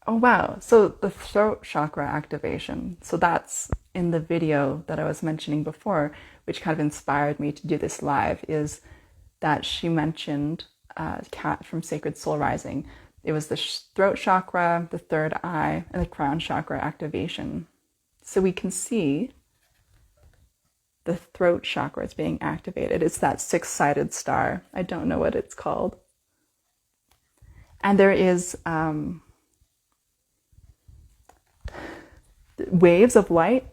Oh wow, so the throat chakra activation. So that's in the video that I was mentioning before, which kind of inspired me to do this live, is that she mentioned Kat from Sacred Soul Rising. It was the throat chakra, the third eye, and the crown chakra activation. So we can see the throat chakra is being activated. It's that six-sided star. I don't know what it's called. And there is waves of light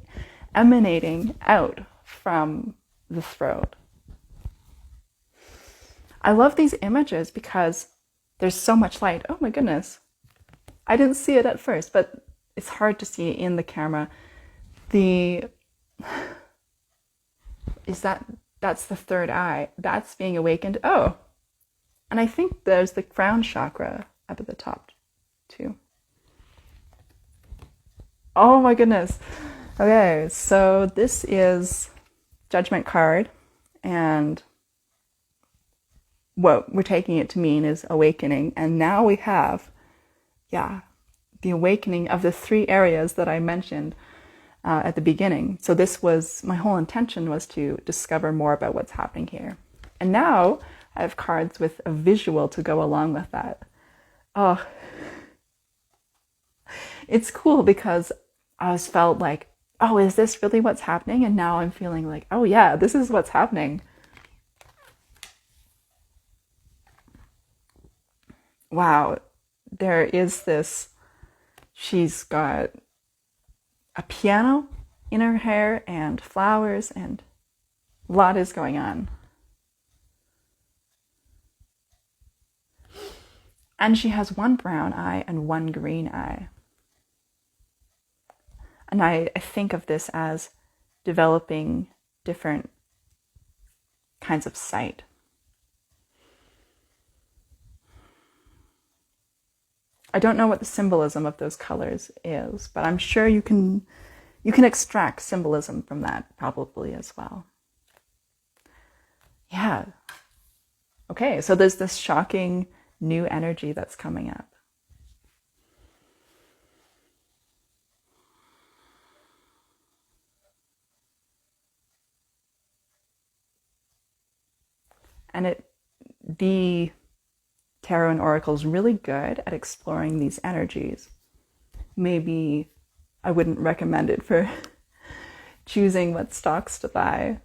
emanating out from the throat. I love these images because there's so much light. Oh my goodness. I didn't see it at first, but it's hard to see in the camera. That's the third eye. That's being awakened. Oh, and I think there's the crown chakra up at the top too. Oh my goodness. Okay, so this is Judgment card, and what we're taking it to mean is awakening. And now we have, the awakening of the three areas that I mentioned at the beginning. So this was, my whole intention was to discover more about what's happening here. And now I have cards with a visual to go along with that. Oh, it's cool because I always felt like, oh, is this really what's happening? And now I'm feeling like, oh yeah, this is what's happening. Wow, there is this, she's got a piano in her hair and flowers and a lot is going on. And she has one brown eye and one green eye. And I think of this as developing different kinds of sight. I don't know what the symbolism of those colors is, but I'm sure you can extract symbolism from that probably as well. Yeah. Okay, so there's this shocking new energy that's coming up. And the tarot and oracle is really good at exploring these energies. Maybe I wouldn't recommend it for choosing what stocks to buy.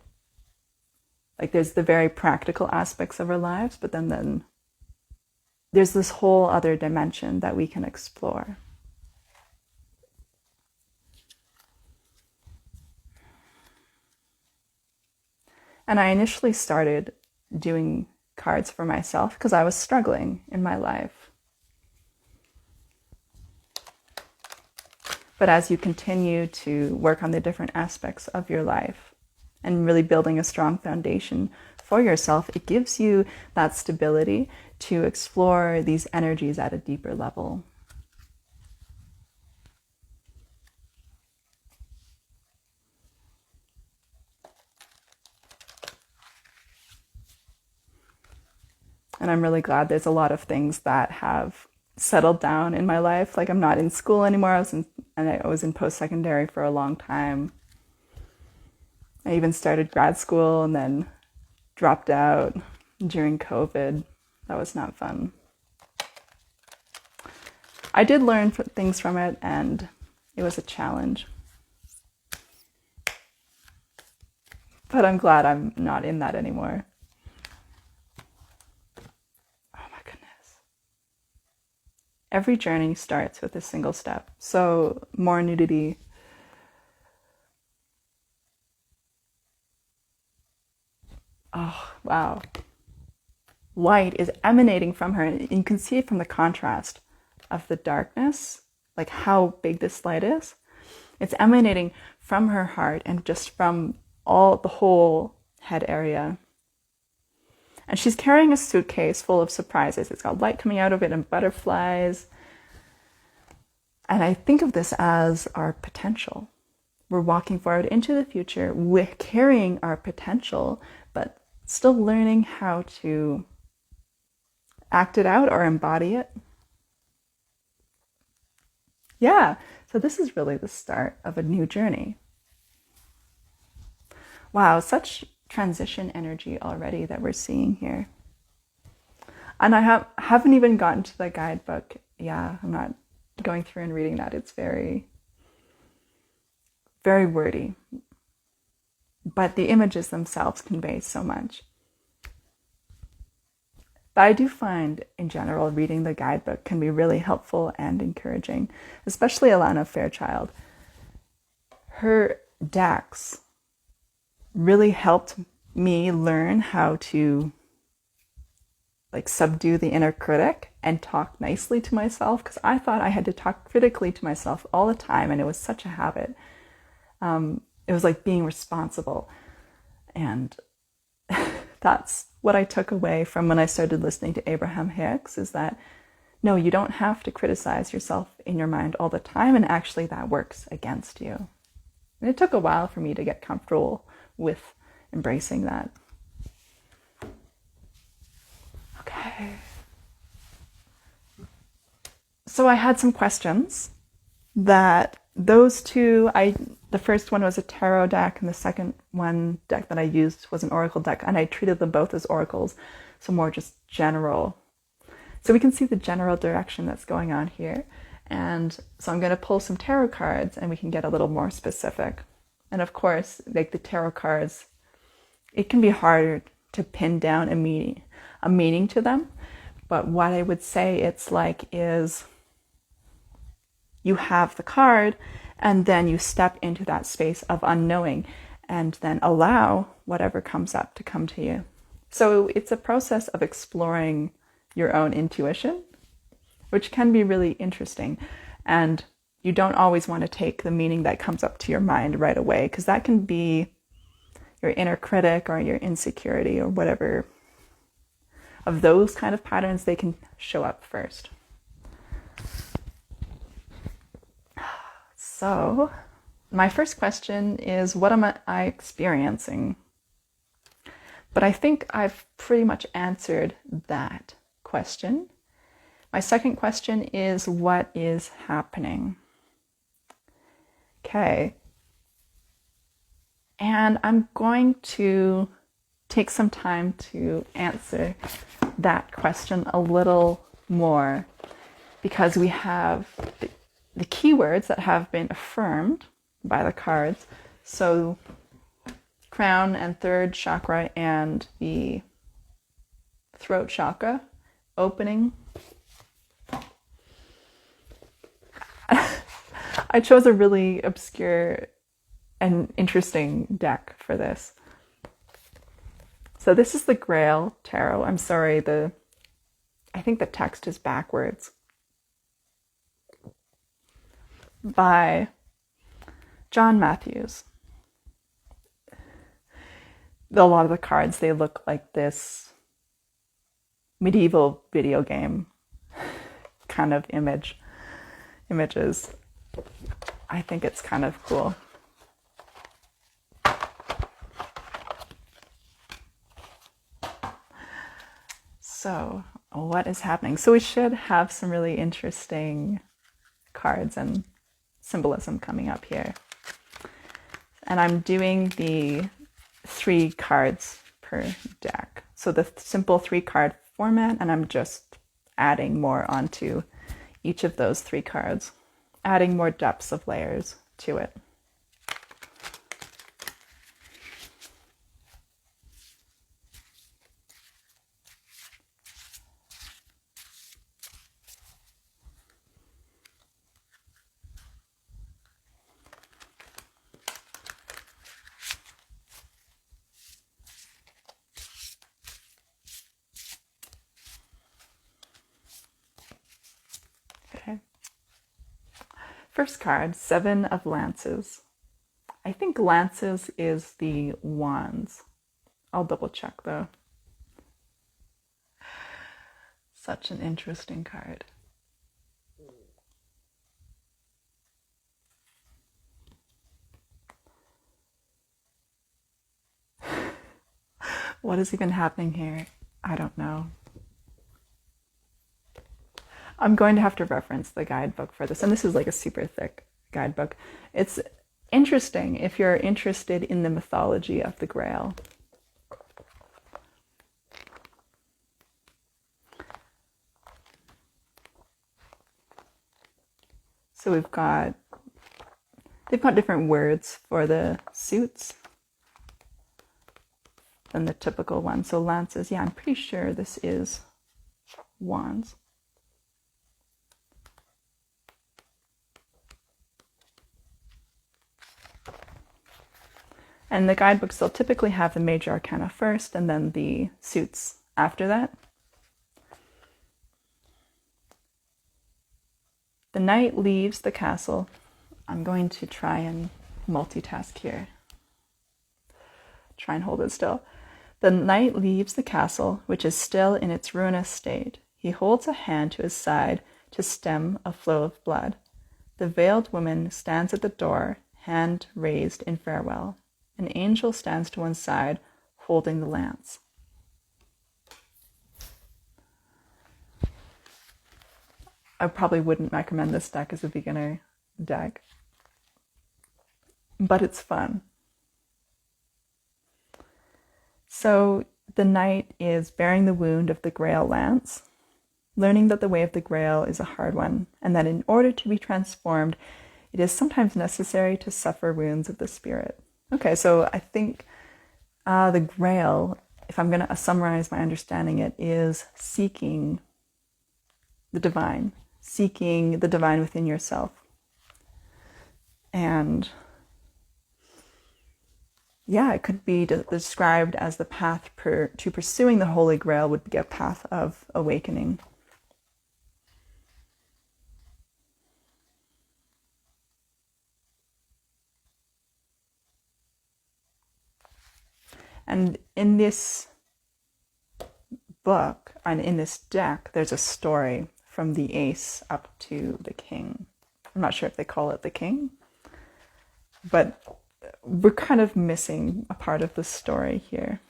Like there's the very practical aspects of our lives, but then there's this whole other dimension that we can explore. And I initially started doing cards for myself because I was struggling in my life. But as you continue to work on the different aspects of your life and really building a strong foundation for yourself, it gives you that stability to explore these energies at a deeper level. And I'm really glad there's a lot of things that have settled down in my life. Like I'm not in school anymore. I was in post-secondary for a long time. I even started grad school and then dropped out during COVID. That was not fun. I did learn things from it and it was a challenge. But I'm glad I'm not in that anymore. Every journey starts with a single step. So more nudity. Oh, wow. Light is emanating from her. And you can see it from the contrast of the darkness, like how big this light is. It's emanating from her heart and just from the whole head area. And she's carrying a suitcase full of surprises. It's got light coming out of it and butterflies. And I think of this as our potential. We're walking forward into the future with carrying our potential, but still learning how to act it out or embody it. Yeah, so this is really the start of a new journey. Wow, such transition energy already that we're seeing here. And I haven't even gotten to the guidebook. Yeah, I'm not going through and reading that. It's very, very wordy. But the images themselves convey so much. But I do find, in general, reading the guidebook can be really helpful and encouraging, especially Alana Fairchild. Her decks really helped me learn how to subdue the inner critic and talk nicely to myself, because I thought I had to talk critically to myself all the time, and it was such a habit. It was like being responsible. And that's what I took away from when I started listening to Abraham Hicks, is that no, you don't have to criticize yourself in your mind all the time, and actually that works against you. And it took a while for me to get comfortable with embracing that. Okay. So I had some questions that those two, I The first one was a tarot deck, and the second one deck that I used was an oracle deck, and I treated them both as oracles, so more just general. So we can see the general direction that's going on here. And so I'm going to pull some tarot cards and we can get a little more specific. And of course, like the tarot cards, it can be harder to pin down a meaning to them. But what I would say it's like is you have the card and then you step into that space of unknowing and then allow whatever comes up to come to you. So it's a process of exploring your own intuition, which can be really interesting. And you don't always want to take the meaning that comes up to your mind right away, because that can be your inner critic or your insecurity or whatever of those kind of patterns. They can show up first. So my first question is, what am I experiencing? But I think I've pretty much answered that question. My second question is, what is happening? Okay. And I'm going to take some time to answer that question a little more, because we have the keywords that have been affirmed by the cards. So crown and third chakra and the throat chakra opening. I chose a really obscure and interesting deck for this. So this is the Grail Tarot. I'm sorry, I think the text is backwards. By John Matthews. A lot of the cards, they look like this medieval video game kind of images. I think it's kind of cool. So, what is happening? So we should have some really interesting cards and symbolism coming up here. And I'm doing the 3 cards per deck. So the simple 3-card format, and I'm just adding more onto each of those 3 cards, adding more depths of layers to it. Okay. First card, 7 of Lances. I think Lances is the Wands. I'll double check though. Such an interesting card. What is even happening here? I don't know. I'm going to have to reference the guidebook for this, and this is like a super thick guidebook. It's interesting if you're interested in the mythology of the Grail. So they've got different words for the suits than the typical one. So lances, yeah, I'm pretty sure this is wands. And the guidebooks, they'll typically have the major arcana first and then the suits after that. The knight leaves the castle. I'm going to try and multitask here. Try and hold it still. The knight leaves the castle, which is still in its ruinous state. He holds a hand to his side to stem a flow of blood. The veiled woman stands at the door, hand raised in farewell. An angel stands to one side, holding the lance. I probably wouldn't recommend this deck as a beginner deck. but it's fun. So the knight is bearing the wound of the Grail lance, learning that the way of the Grail is a hard one, and that in order to be transformed, it is sometimes necessary to suffer wounds of the spirit. Okay, so I think the Grail, if I'm going to summarize my understanding it, is seeking the divine within yourself. And yeah, it could be described as the path to pursuing the Holy Grail would be a path of awakening. And in this book, and in this deck, there's a story from the ace up to the king. I'm not sure if they call it the king, but we're kind of missing a part of the story here.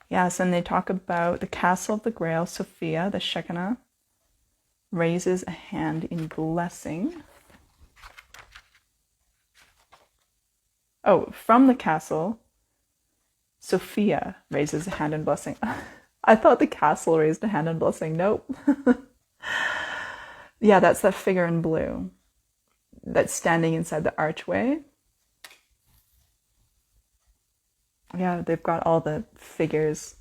Yes, and they talk about the castle of the Grail. Sophia, the Shekinah, raises a hand in blessing. Oh, from the castle, Sophia raises a hand in blessing. I thought the castle raised a hand in blessing. Nope. Yeah, that's that figure in blue that's standing inside the archway. Yeah, they've got all the figures.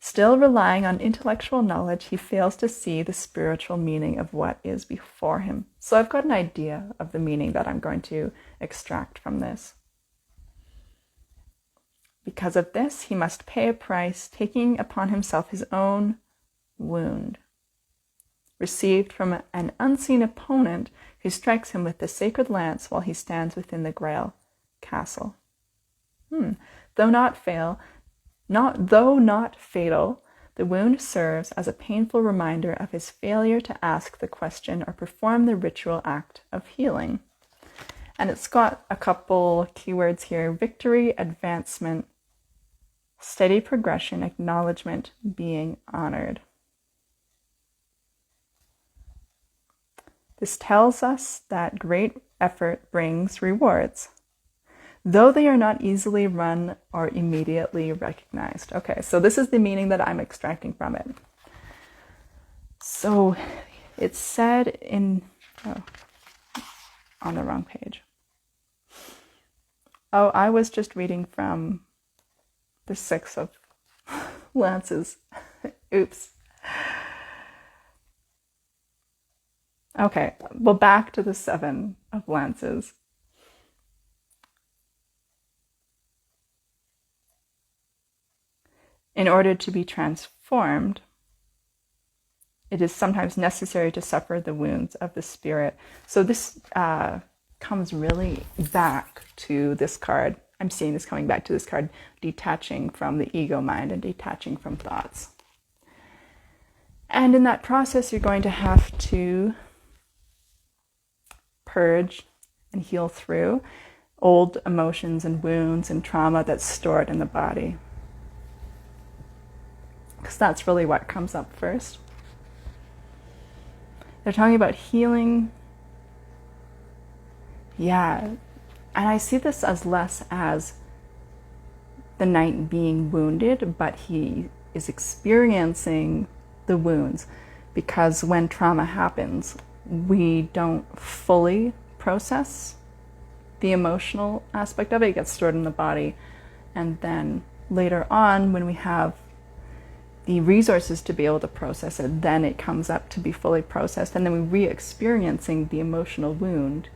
Still relying on intellectual knowledge, he fails to see the spiritual meaning of what is before him. So I've got an idea of the meaning that I'm going to extract from this. Because of this, he must pay a price, taking upon himself his own wound, received from an unseen opponent who strikes him with the sacred lance while he stands within the Grail castle. Though not fatal, the wound serves as a painful reminder of his failure to ask the question or perform the ritual act of healing. And it's got a couple keywords here: victory, advancement, steady progression, acknowledgement, being honored. This tells us that great effort brings rewards, though they are not easily run or immediately recognized. Okay, so this is the meaning that I'm extracting from it. So it's said in, on the wrong page. Oh, I was just reading from the 6 of lances. Oops. Okay, well, back to the 7 of lances. In order to be transformed, it is sometimes necessary to suffer the wounds of the spirit. So this comes really back to this card. I'm seeing this coming back to this card, detaching from the ego mind and detaching from thoughts. And in that process, you're going to have to purge and heal through old emotions and wounds and trauma that's stored in the body. Because that's really what comes up first. They're talking about healing. Yeah, and I see this as less as the knight being wounded, but he is experiencing the wounds, because when trauma happens, we don't fully process the emotional aspect of it. It gets stored in the body, and then later on, when we have the resources to be able to process it, then it comes up to be fully processed, and then we're re-experiencing the emotional wound,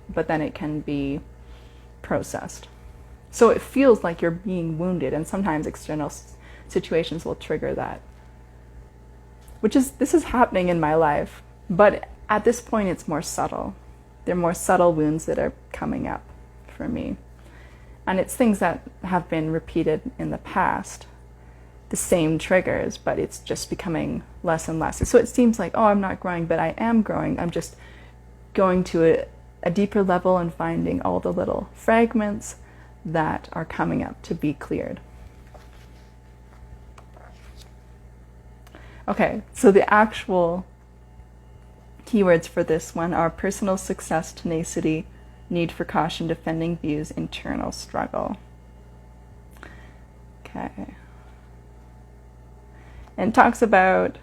but then it can be processed. So it feels like you're being wounded, and sometimes external situations will trigger that. This is happening in my life, but at this point it's more subtle. They're more subtle wounds that are coming up for me. And it's things that have been repeated in the past, the same triggers, but it's just becoming less and less. So it seems like, oh, I'm not growing, but I am growing. I'm just going to a deeper level and finding all the little fragments that are coming up to be cleared. Okay, so the actual keywords for this one are personal success, tenacity, need for caution, defending views, internal struggle. Okay. And it talks about,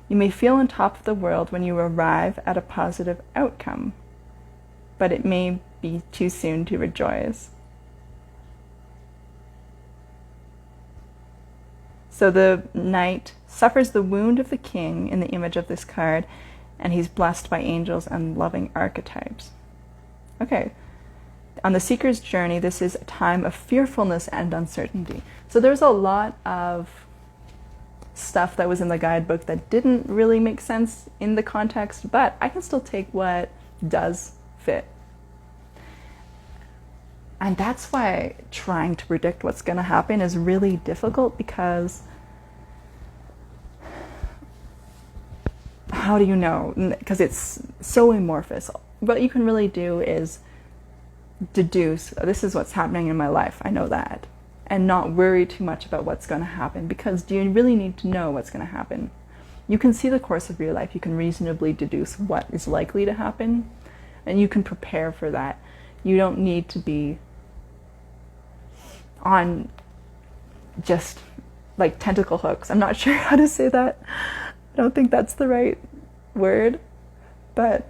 you may feel on top of the world when you arrive at a positive outcome, but it may be too soon to rejoice. So the knight suffers the wound of the king in the image of this card, and he's blessed by angels and loving archetypes. Okay. On the seeker's journey, this is a time of fearfulness and uncertainty. So there's a lot of stuff that was in the guidebook that didn't really make sense in the context, but I can still take what does fit. And that's why trying to predict what's going to happen is really difficult, because how do you know? Because it's so amorphous. What you can really do is deduce, this is what's happening in my life, I know that, and not worry too much about what's going to happen, because do you really need to know what's going to happen? You can see the course of your life, you can reasonably deduce what is likely to happen, and you can prepare for that. You don't need to be on just like tentacle hooks. I'm not sure how to say that. I don't think that's the right word, but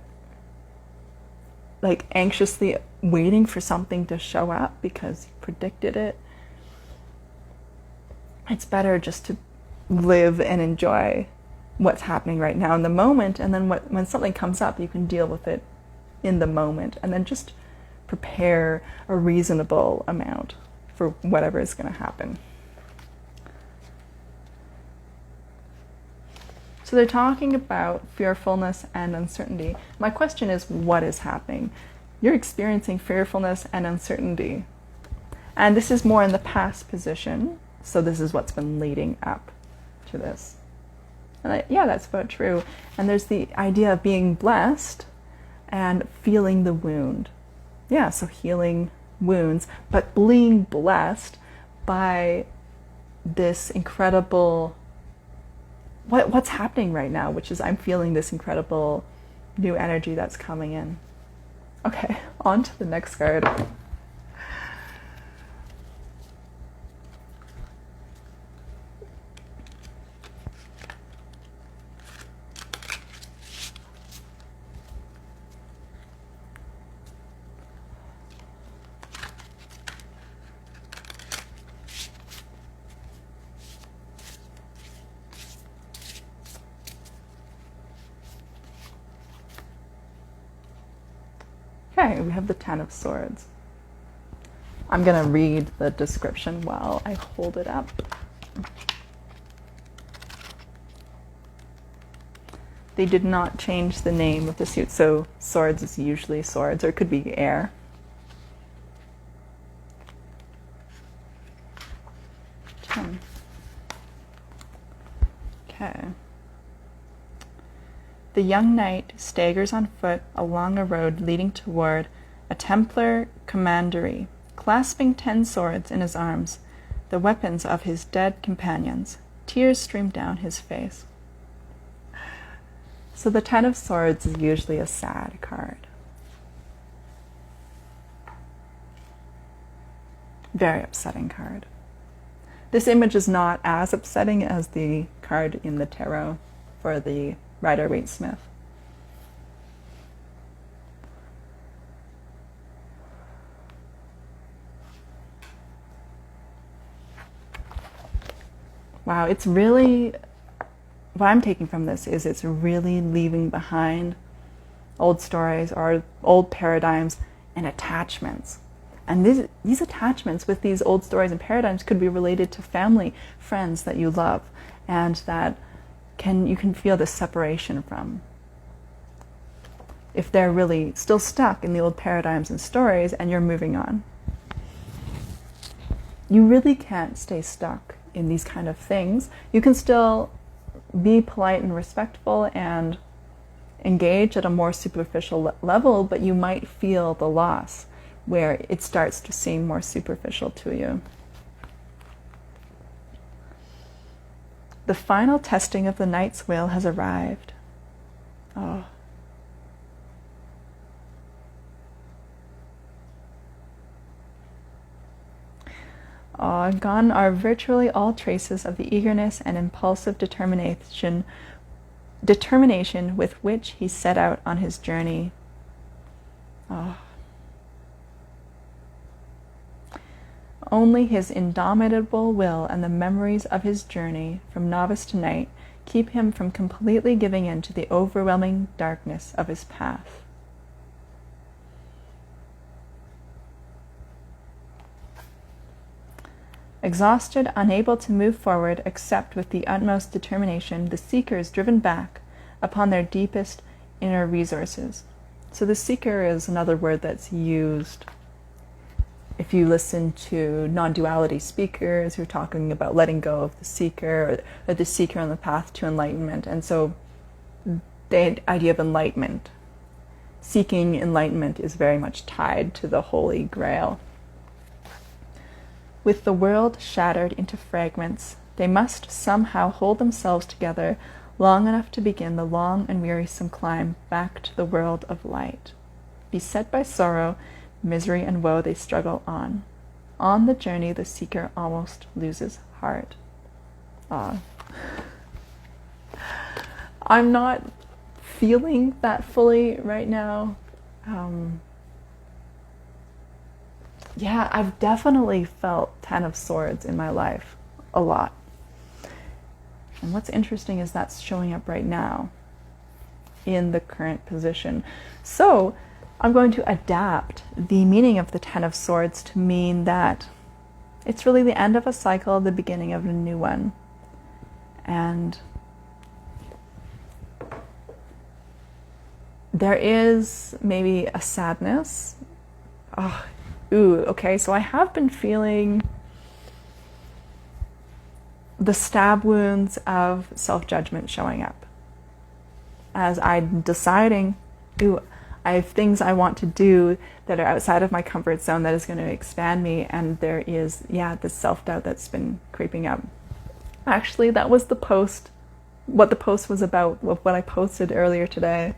like anxiously waiting for something to show up because you predicted it. It's better just to live and enjoy what's happening right now in the moment, and then when something comes up, you can deal with it in the moment, and then just prepare a reasonable amount for whatever is going to happen. So they're talking about fearfulness and uncertainty. My question is, what is happening? You're experiencing fearfulness and uncertainty. And this is more in the past position. So this is what's been leading up to this. And yeah, that's about true. And there's the idea of being blessed and feeling the wound. Yeah, so healing wounds, but being blessed by this incredible, what's happening right now, which is I'm feeling this incredible new energy that's coming in. Okay, on to the next card. Okay, we have the Ten of Swords. I'm going to read the description while I hold it up. They did not change the name of the suit, so swords is usually swords, or it could be air. Okay. The young knight staggers on foot along a road leading toward a Templar commandery, clasping 10 swords in his arms, the weapons of his dead companions. Tears stream down his face. So the Ten of Swords is usually a sad card. Very upsetting card. This image is not as upsetting as the card in the tarot for the Rider-Waite-Smith. Wow, it's really, what I'm taking from this is it's really leaving behind old stories or old paradigms and attachments. And these attachments with these old stories and paradigms could be related to family, friends that you love, and that you can feel the separation from. If they're really still stuck in the old paradigms and stories and you're moving on. You really can't stay stuck in these kind of things. You can still be polite and respectful and engage at a more superficial level, but you might feel the loss where it starts to seem more superficial to you. The final testing of the knight's will has arrived. Oh. Gone are virtually all traces of the eagerness and impulsive determination with which he set out on his journey. Oh. Only his indomitable will and the memories of his journey from novice to knight keep him from completely giving in to the overwhelming darkness of his path. Exhausted, unable to move forward except with the utmost determination, the seeker is driven back upon their deepest inner resources. So the seeker is another word that's used if you listen to non-duality speakers who are talking about letting go of the seeker, or the seeker on the path to enlightenment. And so the idea of enlightenment, seeking enlightenment, is very much tied to the Holy Grail. With the world shattered into fragments, they must somehow hold themselves together long enough to begin the long and wearisome climb back to the world of light. Beset by sorrow, misery, and woe, they struggle on. On the journey, the seeker almost loses heart. I'm not feeling that fully right now. I've definitely felt Ten of Swords in my life a lot. And what's interesting is that's showing up right now in the current position. So I'm going to adapt the meaning of the Ten of Swords to mean that it's really the end of a cycle, the beginning of a new one. And there is maybe a sadness. Okay, so I have been feeling the stab wounds of self-judgment showing up as I'm deciding, I have things I want to do that are outside of my comfort zone that is going to expand me, and there is, this self-doubt that's been creeping up. Actually, that was what the post was about, what I posted earlier today.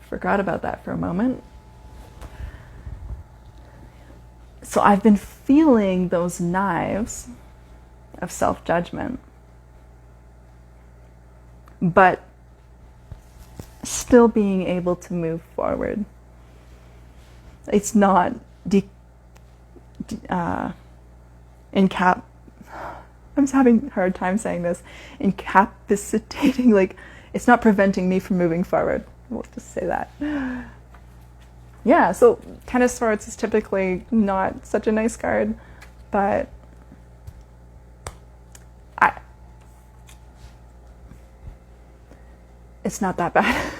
Forgot about that for a moment. So I've been feeling those knives of self-judgment, but still being able to move forward. It's not I'm having a hard time saying this, incapacitating, like it's not preventing me from moving forward. We'll just say that. So Ten of Swords is typically not such a nice card, but it's not that bad.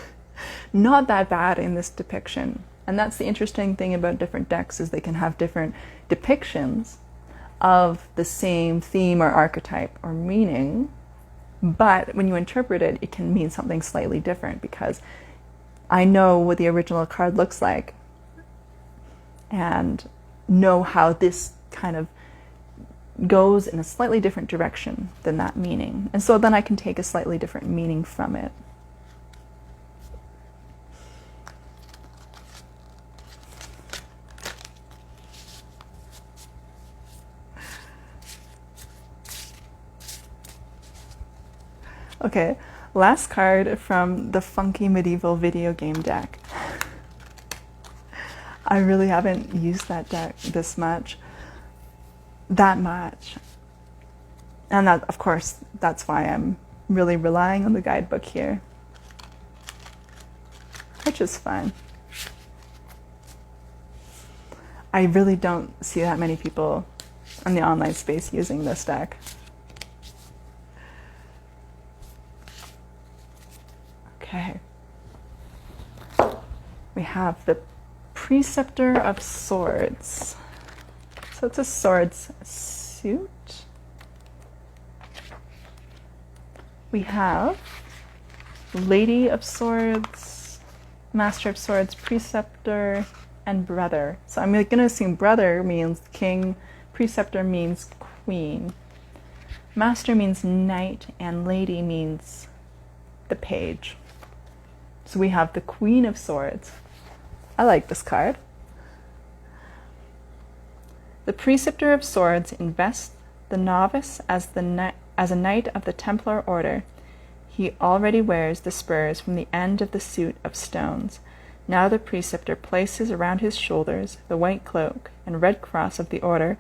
Not that bad in this depiction. And that's the interesting thing about different decks, is they can have different depictions of the same theme or archetype or meaning, but when you interpret it, it can mean something slightly different, because I know what the original card looks like and know how this kind of goes in a slightly different direction than that meaning. And so then I can take a slightly different meaning from it. Okay, last card from the funky medieval video game deck. I really haven't used that deck that much. And that, of course, that's why I'm really relying on the guidebook here, which is fine. I really don't see that many people in the online space using this deck. Okay. We have the Preceptor of Swords. So it's a swords suit. We have Lady of Swords, Master of Swords, Preceptor, and Brother. So I'm going to assume Brother means king, Preceptor means queen. Master means knight, and lady means the page. So we have the Queen of Swords. I like this card. The Preceptor of Swords invests the novice as a knight of the Templar Order. He already wears the spurs from the end of the suit of stones. Now the preceptor places around his shoulders the white cloak and red cross of the order,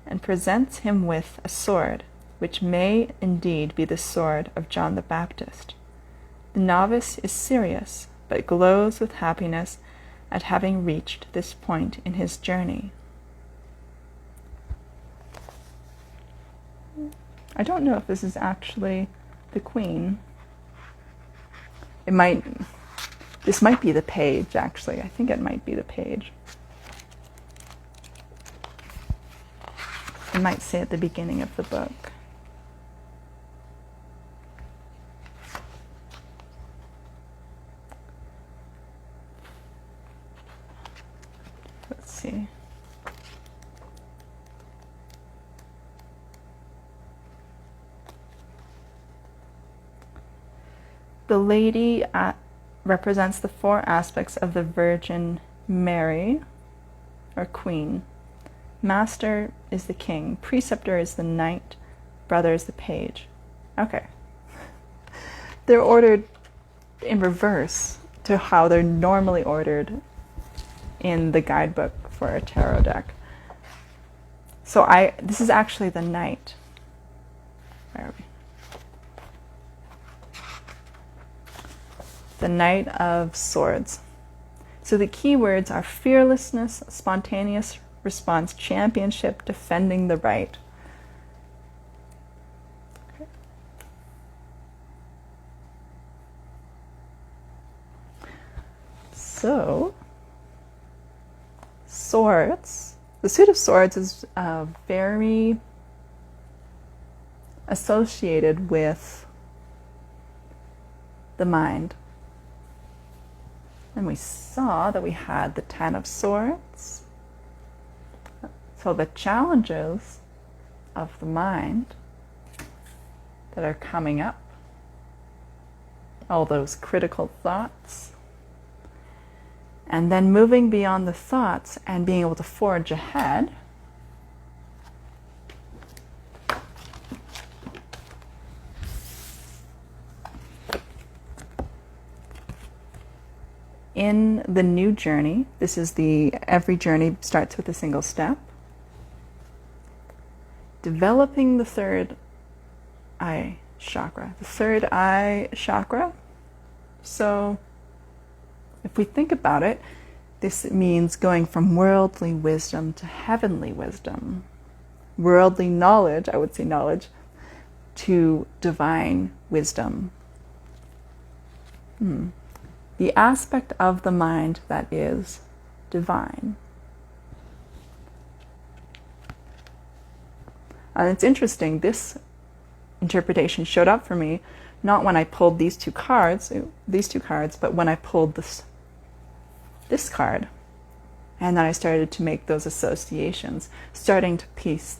and presents him with a sword, which may indeed be the sword of John the Baptist. The novice is serious, but glows with happiness at having reached this point in his journey. I don't know if this is actually the Queen. This might be the page, actually. I think it might be the page. It might say at the beginning of the book. Let's see. The lady represents the four aspects of the Virgin Mary, or Queen. Master is the king. Preceptor is the knight. Brother is the page. Okay. They're ordered in reverse to how they're normally ordered in the guidebook for a tarot deck. So this is actually the knight. Where are we? The Knight of Swords. So the key words are fearlessness, spontaneous response, championship, defending the right. Okay. So, swords. The suit of swords is very associated with the mind. And we saw that we had the Ten of Swords. So the challenges of the mind that are coming up, all those critical thoughts, and then moving beyond the thoughts and being able to forge ahead. In the new journey, this is every journey starts with a single step. Developing the third eye chakra. The third eye chakra. So, if we think about it, this means going from worldly wisdom to heavenly wisdom. Worldly knowledge, I would say knowledge, to divine wisdom. The aspect of the mind that is divine. And it's interesting, this interpretation showed up for me not when I pulled these two cards, but when I pulled this card. And then I started to make those associations, starting to piece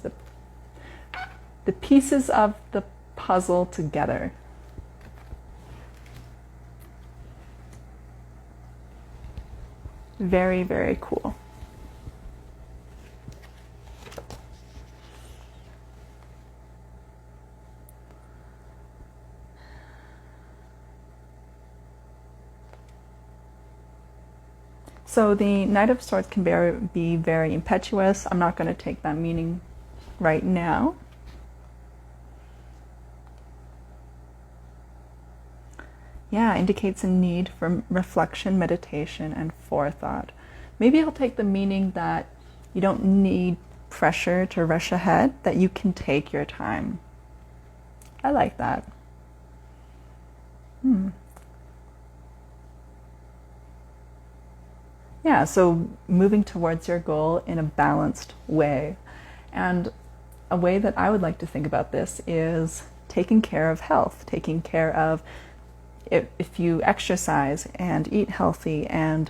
the pieces of the puzzle together. Very, very cool. So the Knight of Swords can be very impetuous. I'm not going to take that meaning right now. Yeah, indicates a need for reflection, meditation, and forethought. Maybe I'll take the meaning that you don't need pressure to rush ahead, that you can take your time. I like that. Yeah, so moving towards your goal in a balanced way. And a way that I would like to think about this is taking care of health, taking care of if you exercise and eat healthy and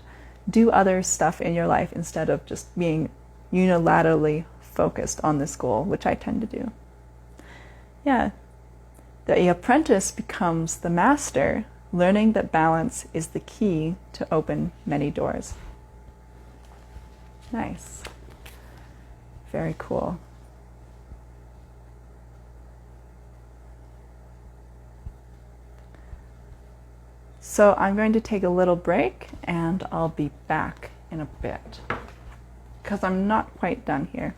do other stuff in your life instead of just being unilaterally focused on this goal, which I tend to do. Yeah. The apprentice becomes the master, learning that balance is the key to open many doors. Nice. Very cool. So I'm going to take a little break and I'll be back in a bit because I'm not quite done here.